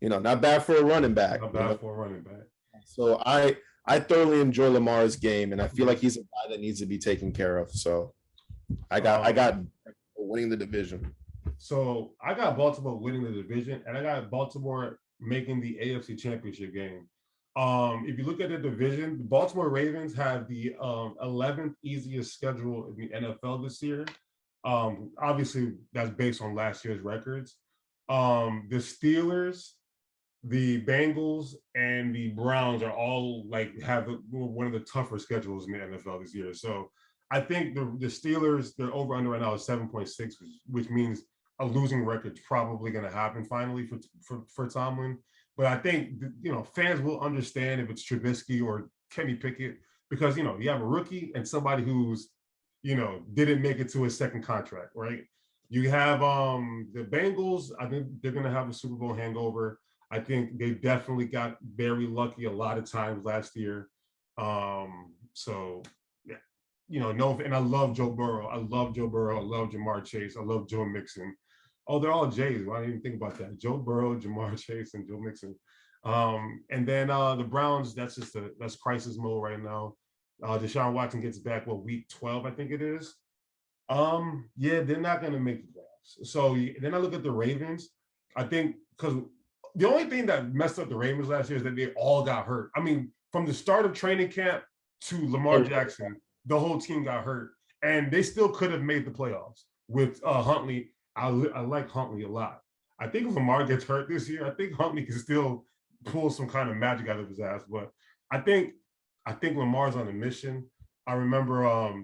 S2: Not bad for a running back.
S1: Not bad for a running back.
S2: So I thoroughly enjoy Lamar's game, and I feel like he's a guy that needs to be taken care of. So I got winning the division.
S1: So I got Baltimore winning the division, and I got Baltimore making the AFC Championship game. If you look at the division, the Baltimore Ravens have the 11th easiest schedule in the NFL this year. Obviously, that's based on last year's records. The Steelers, the Bengals, and the Browns are all have one of the tougher schedules in the NFL this year. So I think the Steelers, their over-under right now is 7.6, which means a losing record's probably going to happen finally for Tomlin. But I think, fans will understand if it's Trubisky or Kenny Pickett because, you have a rookie and somebody who's, didn't make it to his second contract, right? You have the Bengals. I think they're gonna have a Super Bowl hangover. I think they definitely got very lucky a lot of times last year. So yeah, no, and I love Joe Burrow. I love Joe Burrow. I love Jamar Chase. I love Joe Mixon. Oh, they're all J's. I didn't even think about that. Joe Burrow, Jamar Chase, and Joe Mixon. And then the Browns, that's crisis mode right now. Deshaun Watson gets back week 12, I think it is. Yeah, they're not gonna make the playoffs. So then I look at the Ravens. I think because the only thing that messed up the Ravens last year is that they all got hurt. I mean, from the start of training camp to Lamar Jackson, the whole team got hurt, and they still could have made the playoffs with Huntley. I like Huntley a lot. I think if Lamar gets hurt this year, I think Huntley can still pull some kind of magic out of his ass. But I think Lamar's on a mission. I remember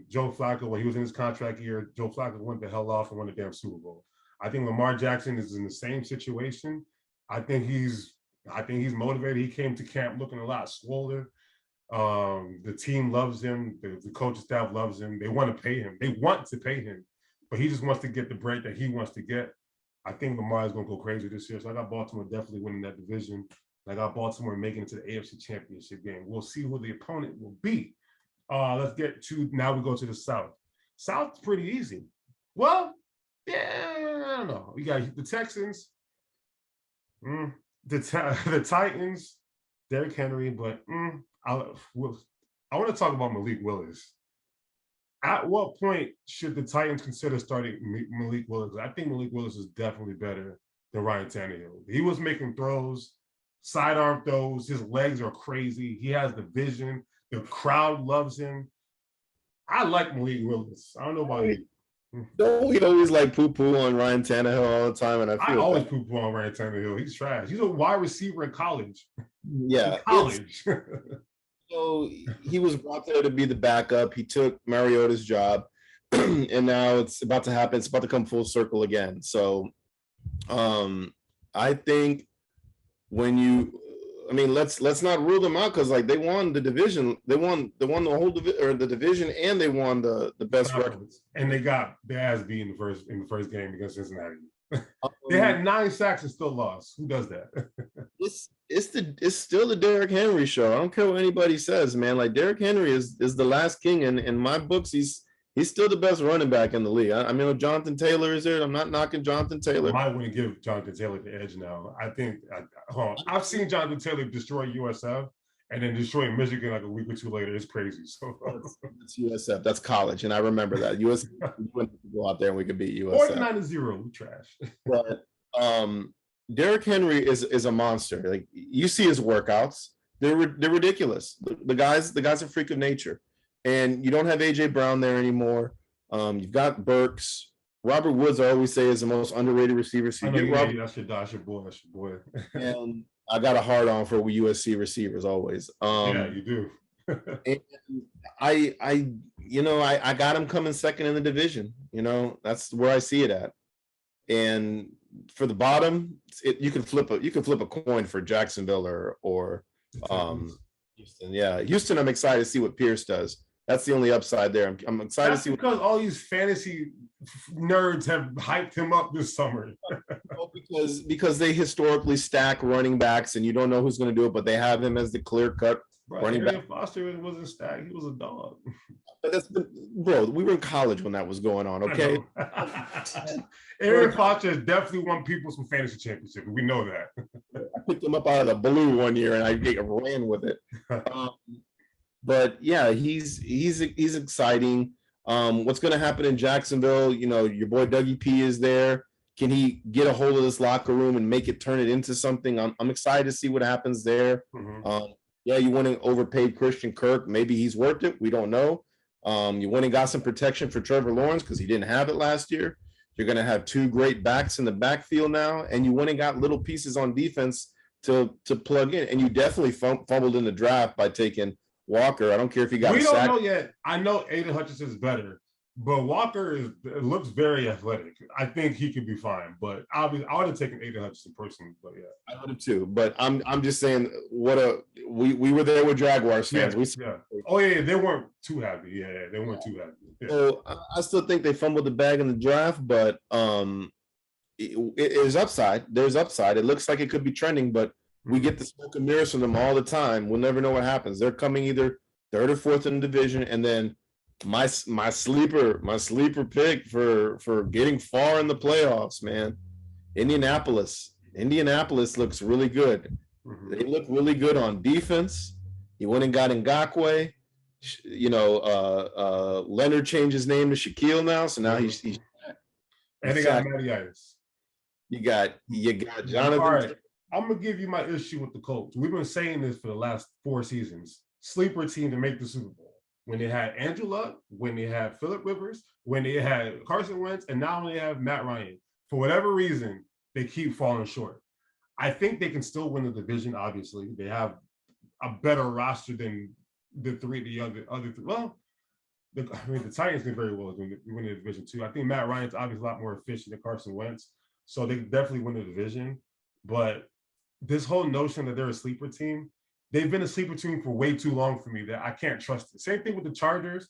S1: Joe Flacco, when he was in his contract year, Joe Flacco went the hell off and won the damn Super Bowl. I think Lamar Jackson is in the same situation. I think he's motivated. He came to camp looking a lot swollen. The team loves him. The coaching staff loves him. They want to pay him. They want to pay him, but he just wants to get the break that he wants to get. I think Lamar is going to go crazy this year. So I got Baltimore definitely winning that division. I got Baltimore making it to the AFC Championship game. We'll see who the opponent will be. Let's get to, now we go to the South. South's pretty easy. Well, yeah, I don't know. We got the Texans, the Titans, Derrick Henry, but I want to talk about Malik Willis. At what point should the Titans consider starting Malik Willis? I think Malik Willis is definitely better than Ryan Tannehill. He was making throws, sidearm throws. His legs are crazy. He has the vision. The crowd loves him. I like Malik Willis. I don't know about you.
S2: Don't we always like poo-poo on Ryan Tannehill all the time? And
S1: I always poo-poo on Ryan Tannehill. He's trash. He's a wide receiver in college.
S2: Yeah.
S1: In college.
S2: So he was brought there to be the backup. He took Mariota's job, and now it's about to happen. It's about to come full circle again. So I think let's not rule them out, because they won the division. They won the whole the division, and they won the best record.
S1: And they got their ass beat in the first game against Cincinnati. They had 9 sacks and still lost. Who does that?
S2: It's still the Derrick Henry show. I don't care what anybody says, man. Like, Derrick Henry is the last king, and in my books, he's still the best running back in the league. I mean, Jonathan Taylor is there. I'm not knocking Jonathan Taylor.
S1: I might want to give Jonathan Taylor the edge now. I think I've seen Jonathan Taylor destroy USF and then destroy Michigan like a week or two later. It's crazy. So
S2: it's USF. That's college, and I remember that. USF went to go out there and we could beat USF.
S1: 49-0. We trash.
S2: But Derrick Henry is a monster. Like, you see his workouts; they're ridiculous. The guy's a freak of nature, and you don't have AJ Brown there anymore. You've got Burks. Robert Woods, I always say, is the most underrated receiver. So you get Robert.
S1: That's your boy.
S2: And I got a hard on for USC receivers always.
S1: Yeah, you do.
S2: And I got him coming second in the division. That's where I see it at. And for the bottom, you can flip a coin for Jacksonville or Houston. Yeah, Houston. I'm excited to see what Pierce does. That's the only upside there. I'm excited to see
S1: because all these fantasy nerds have hyped him up this summer.
S2: because they historically stack running backs, and you don't know who's going to do it, but they have him as the clear-cut running back.
S1: Foster wasn't stacked; he was a dog.
S2: Bro, we were in college when that was going on. Okay.
S1: Aaron Foster has definitely won people some fantasy championship. We know that.
S2: I picked him up out of the blue one year, and I ran with it. But yeah, he's exciting. What's going to happen in Jacksonville? Your boy Dougie P is there. Can he get a hold of this locker room and turn it into something? I'm excited to see what happens there. Mm-hmm. You went and overpaid Christian Kirk. Maybe he's worth it. We don't know. You went and got some protection for Trevor Lawrence because he didn't have it last year. You're going to have 2 great backs in the backfield now, and you went and got little pieces on defense to plug in. And you definitely fumbled in the draft by taking Walker. I don't care if he got
S1: We don't know yet. I know Aiden Hutchinson is better, but Walker looks very athletic. I think he could be fine, but I would have taken Aiden Hutchinson personally. But yeah,
S2: I would have too. But I'm just saying, we were there with Jaguars fans.
S1: Yeah. Oh yeah, they weren't too happy. Yeah, they weren't too happy. Yeah.
S2: So I still think they fumbled the bag in the draft, but it is upside. There's upside. It looks like it could be trending, but we get the smoke and mirrors from them all the time. We'll never know what happens. They're coming either third or fourth in the division, and then my sleeper pick for getting far in the playoffs, man. Indianapolis looks really good. They look really good on defense. He went and got Ngakoue. Leonard changed his name to Shaquille now, so now he's
S1: and they got Matty Ice.
S2: You got Jonathan.
S1: All right, I'm gonna give you my issue with the Colts. We've been saying this for the last 4 seasons. Sleeper team to make the Super Bowl. When they had Andrew Luck, when they had Phillip Rivers, when they had Carson Wentz, and now they have Matt Ryan. For whatever reason, they keep falling short. I think they can still win the division. Obviously, they have a better roster than the other three. Well, the Titans did very well win the division too. I think Matt Ryan's obviously a lot more efficient than Carson Wentz, so they definitely win the division. But this whole notion that they're a sleeper team, they've been a sleeper team for way too long for me that I can't trust it. Same thing with the Chargers.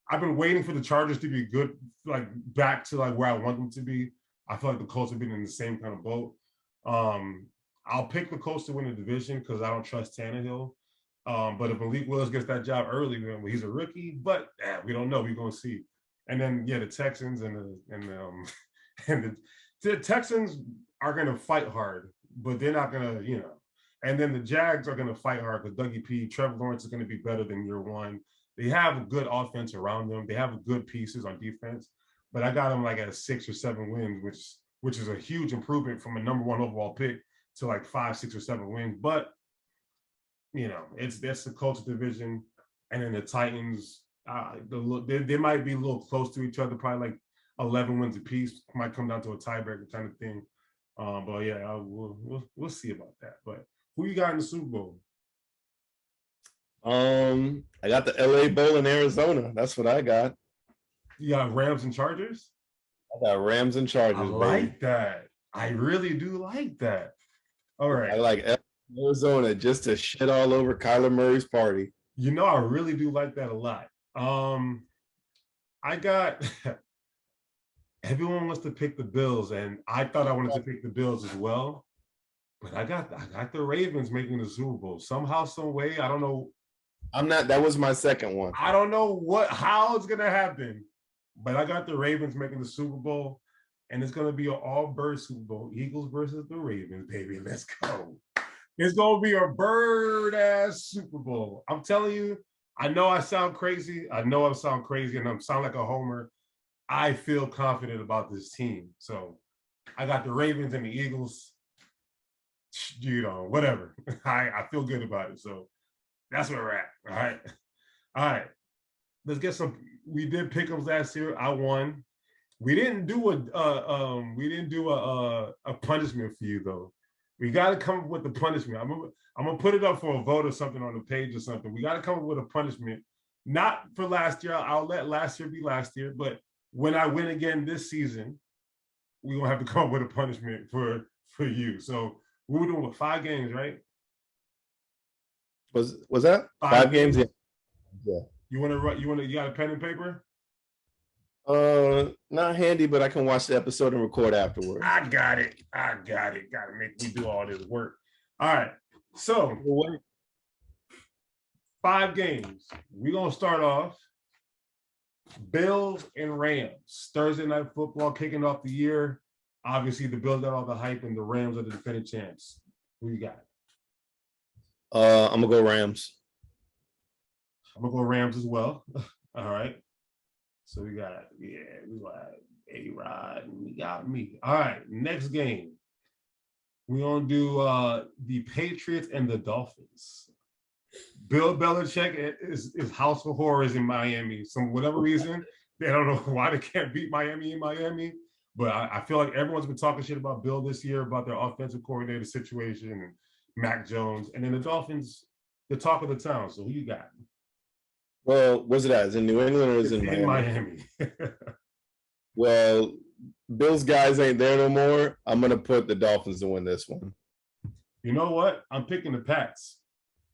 S1: I've been waiting for the Chargers to be good, like back to like where I want them to be. I feel like the Colts have been in the same kind of boat. I'll pick the Colts to win the division because I don't trust Tannehill. But if Malik Willis gets that job early, then he's a rookie. But we don't know. We're gonna see. And then the Texans and the Texans are gonna fight hard, but they're not gonna, And then the Jags are gonna fight hard because Dougie P, Trevor Lawrence is gonna be better than year one. They have a good offense around them. They have good pieces on defense. But I got them like at 6 or 7 wins, which is a huge improvement from a number 1 overall pick to like 5, 6, or 7 wins. But that's the Colts division, and then the Titans. They might be a little close to each other, probably like 11 wins apiece. Might come down to a tiebreaker kind of thing. But yeah, we'll see about that. But who you got in the Super Bowl?
S2: I got the LA Bowl in Arizona. That's what I got.
S1: You got Rams and Chargers?
S2: I got Rams and Chargers.
S1: I like that. I really do like that. All right.
S2: I like Arizona just to shit all over Kyler Murray's party.
S1: I really do like that a lot. I got everyone wants to pick the Bills, and I thought I wanted to pick the Bills as well. But I got the Ravens making the Super Bowl. Somehow, some way. I don't know.
S2: That was my second one.
S1: I don't know how it's gonna happen. But I got the Ravens making the Super Bowl, and it's going to be an all-bird Super Bowl. Eagles versus the Ravens, baby. Let's go. It's going to be a bird-ass Super Bowl. I'm telling you, I know I sound crazy. And I sound like a homer. I feel confident about this team. So I got the Ravens and the Eagles. Whatever. I feel good about it. So that's where we're at. All right. Let's get some. We did pick'ems last year. I won. We didn't do a punishment for you though. We got to come up with a punishment. I'm gonna put it up for a vote or something on the page or something. We got to come up with a punishment. Not for last year. I'll let last year be last year. But when I win again this season, we're gonna have to come up with a punishment for you. So we were doing 5 games, right?
S2: Was that 5 games? Yeah.
S1: You got a pen and paper?
S2: Not handy, but I can watch the episode and record afterwards.
S1: I got it. Gotta make me do all this work. All right. So 5 games. We're gonna start off. Bills and Rams. Thursday night football kicking off the year. Obviously, the Bills got all the hype, and the Rams are the defending champs. Who you got?
S2: I'm gonna go Rams.
S1: I'm gonna go Rams as well. All right. So we got A-Rod and we got me. All right, next game. We're gonna do the Patriots and the Dolphins. Bill Belichick is house of horrors in Miami. For whatever reason, they don't know why they can't beat Miami in Miami. But I feel like everyone's been talking shit about Bill this year, about their offensive coordinator situation and Mac Jones. And then the Dolphins, the talk of the town. So who you got?
S2: Well, what's it at? Is it in New England or is it in
S1: Miami?
S2: Well, Bill's guys ain't there no more. I'm going to put the Dolphins to win this one.
S1: You know what? I'm picking the Pats.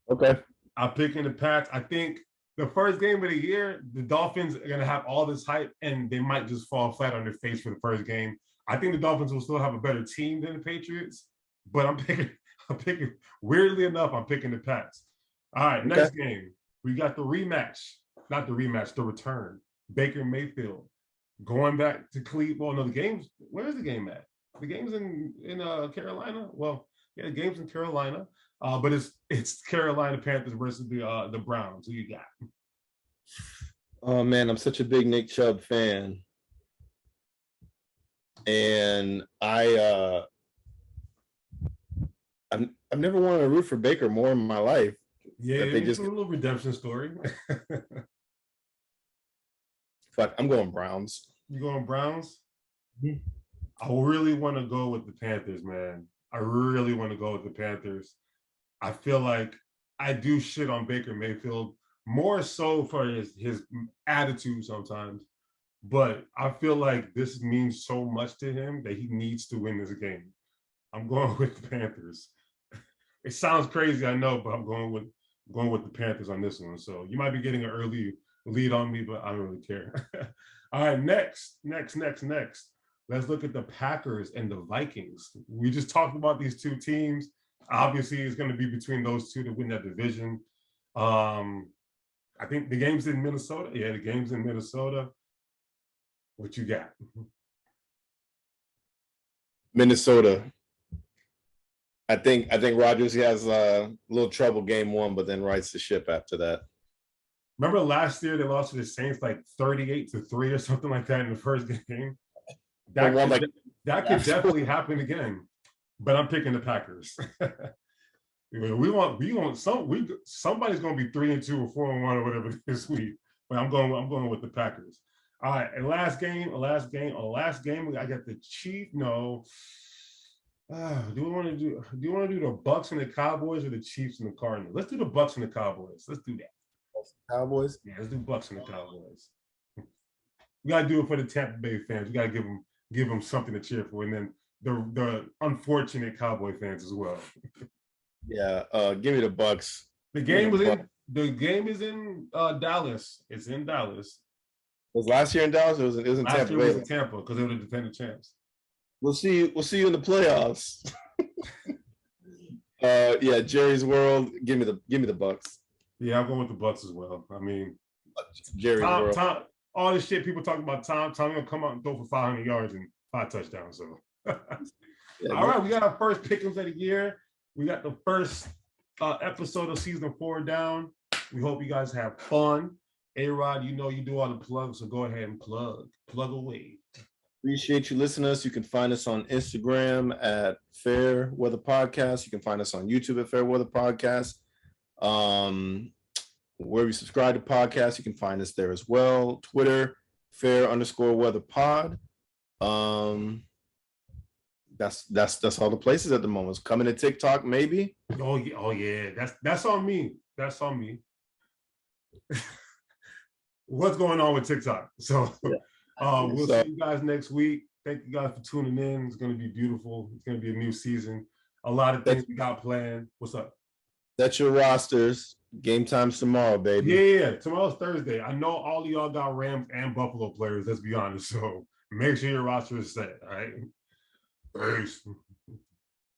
S2: Okay.
S1: I'm picking the Pats. I think the first game of the year, the Dolphins are gonna have all this hype, and they might just fall flat on their face for the first game. I think the Dolphins will still have a better team than the Patriots, but I'm picking. I'm picking. Weirdly enough, I'm picking the Pats. All right,
S2: Okay.
S1: next game. We got the rematch, not the rematch, the return. Baker Mayfield going back to Cleveland. Well, no, the game's where's the game at? The game's in Carolina. Well, yeah, the game's in Carolina. But it's Carolina Panthers versus the Browns. Who you got?
S2: Oh man, I'm such a big Nick Chubb fan. And I've never wanted to root for Baker more in my life.
S1: Yeah,
S2: they
S1: it's
S2: just
S1: a little redemption story.
S2: fuck, I'm going Browns.
S1: You going Browns?
S2: Mhm.
S1: I really want to go with the Panthers, man. I really want to go with the Panthers. I feel like I do shit on Baker Mayfield more so for his attitude sometimes, but I feel like this means so much to him that he needs to win this game. I'm going with the Panthers. It sounds crazy, I know, but I'm going with the Panthers on this one. So you might be getting an early lead on me, but I don't really care. All right, next. Let's look at the Packers and the Vikings. We just talked about these two teams. Obviously, it's going to be between those two to win that division. I think the game's in Minnesota. Yeah, the game's in Minnesota. What you got?
S2: Minnesota. I think Rodgers has a little trouble game one, but then rights the ship after that.
S1: Remember last year they lost to the Saints like 38-3 or something like that in the first game? That could definitely happen again. But I'm picking the Packers. Somebody's gonna be 3-2 or 4-1 or whatever this week. But I'm going with the Packers. All right, and last game, I got the Chiefs. No. Do you want to do the Bucks and the Cowboys or the Chiefs and the Cardinals? Let's do the Bucks and the Cowboys. Let's do that.
S2: Cowboys?
S1: Yeah, let's do Bucks and the Cowboys. We gotta do it for the Tampa Bay fans. We gotta give them something to cheer for, and then the unfortunate Cowboy fans as well.
S2: Yeah, give me the Bucks.
S1: The game is in Dallas. It's in Dallas.
S2: Was last year in Dallas? It was in
S1: Last
S2: Tampa
S1: year
S2: Bay.
S1: was in Tampa because they were the defending champs.
S2: We'll see you in the playoffs. Yeah, Jerry's world. Give me the Bucks.
S1: Yeah, I'm going with the Bucks as well. I mean,
S2: Jerry's world.
S1: All this shit people talking about Tom gonna come out and throw for 500 yards and 5 touchdowns. So,
S2: Yeah,
S1: all right, we got our first pick'ems of the year. We got the first episode of season 4 down. We hope you guys have fun. A-Rod, you know you do all the plugs, so go ahead and plug away.
S2: Appreciate you listening to us. You can find us on Instagram at Fair Weather Podcast. You can find us on YouTube at Fair Weather Podcast. Where we subscribe to podcasts, you can find us there as well. Twitter, Fair_Weather Pod. That's all the places at the moment. It's coming to TikTok, maybe.
S1: Oh yeah. That's on me. That's on me. What's going on with TikTok? So we'll see you guys next week. Thank you guys for tuning in. It's going to be beautiful. It's going to be a new season. A lot of things we got planned. What's up?
S2: That's your rosters. Game time's tomorrow, baby.
S1: Yeah. Tomorrow's Thursday. I know all of y'all got Rams and Buffalo players, let's be honest. So make sure your roster is set. All right. Peace.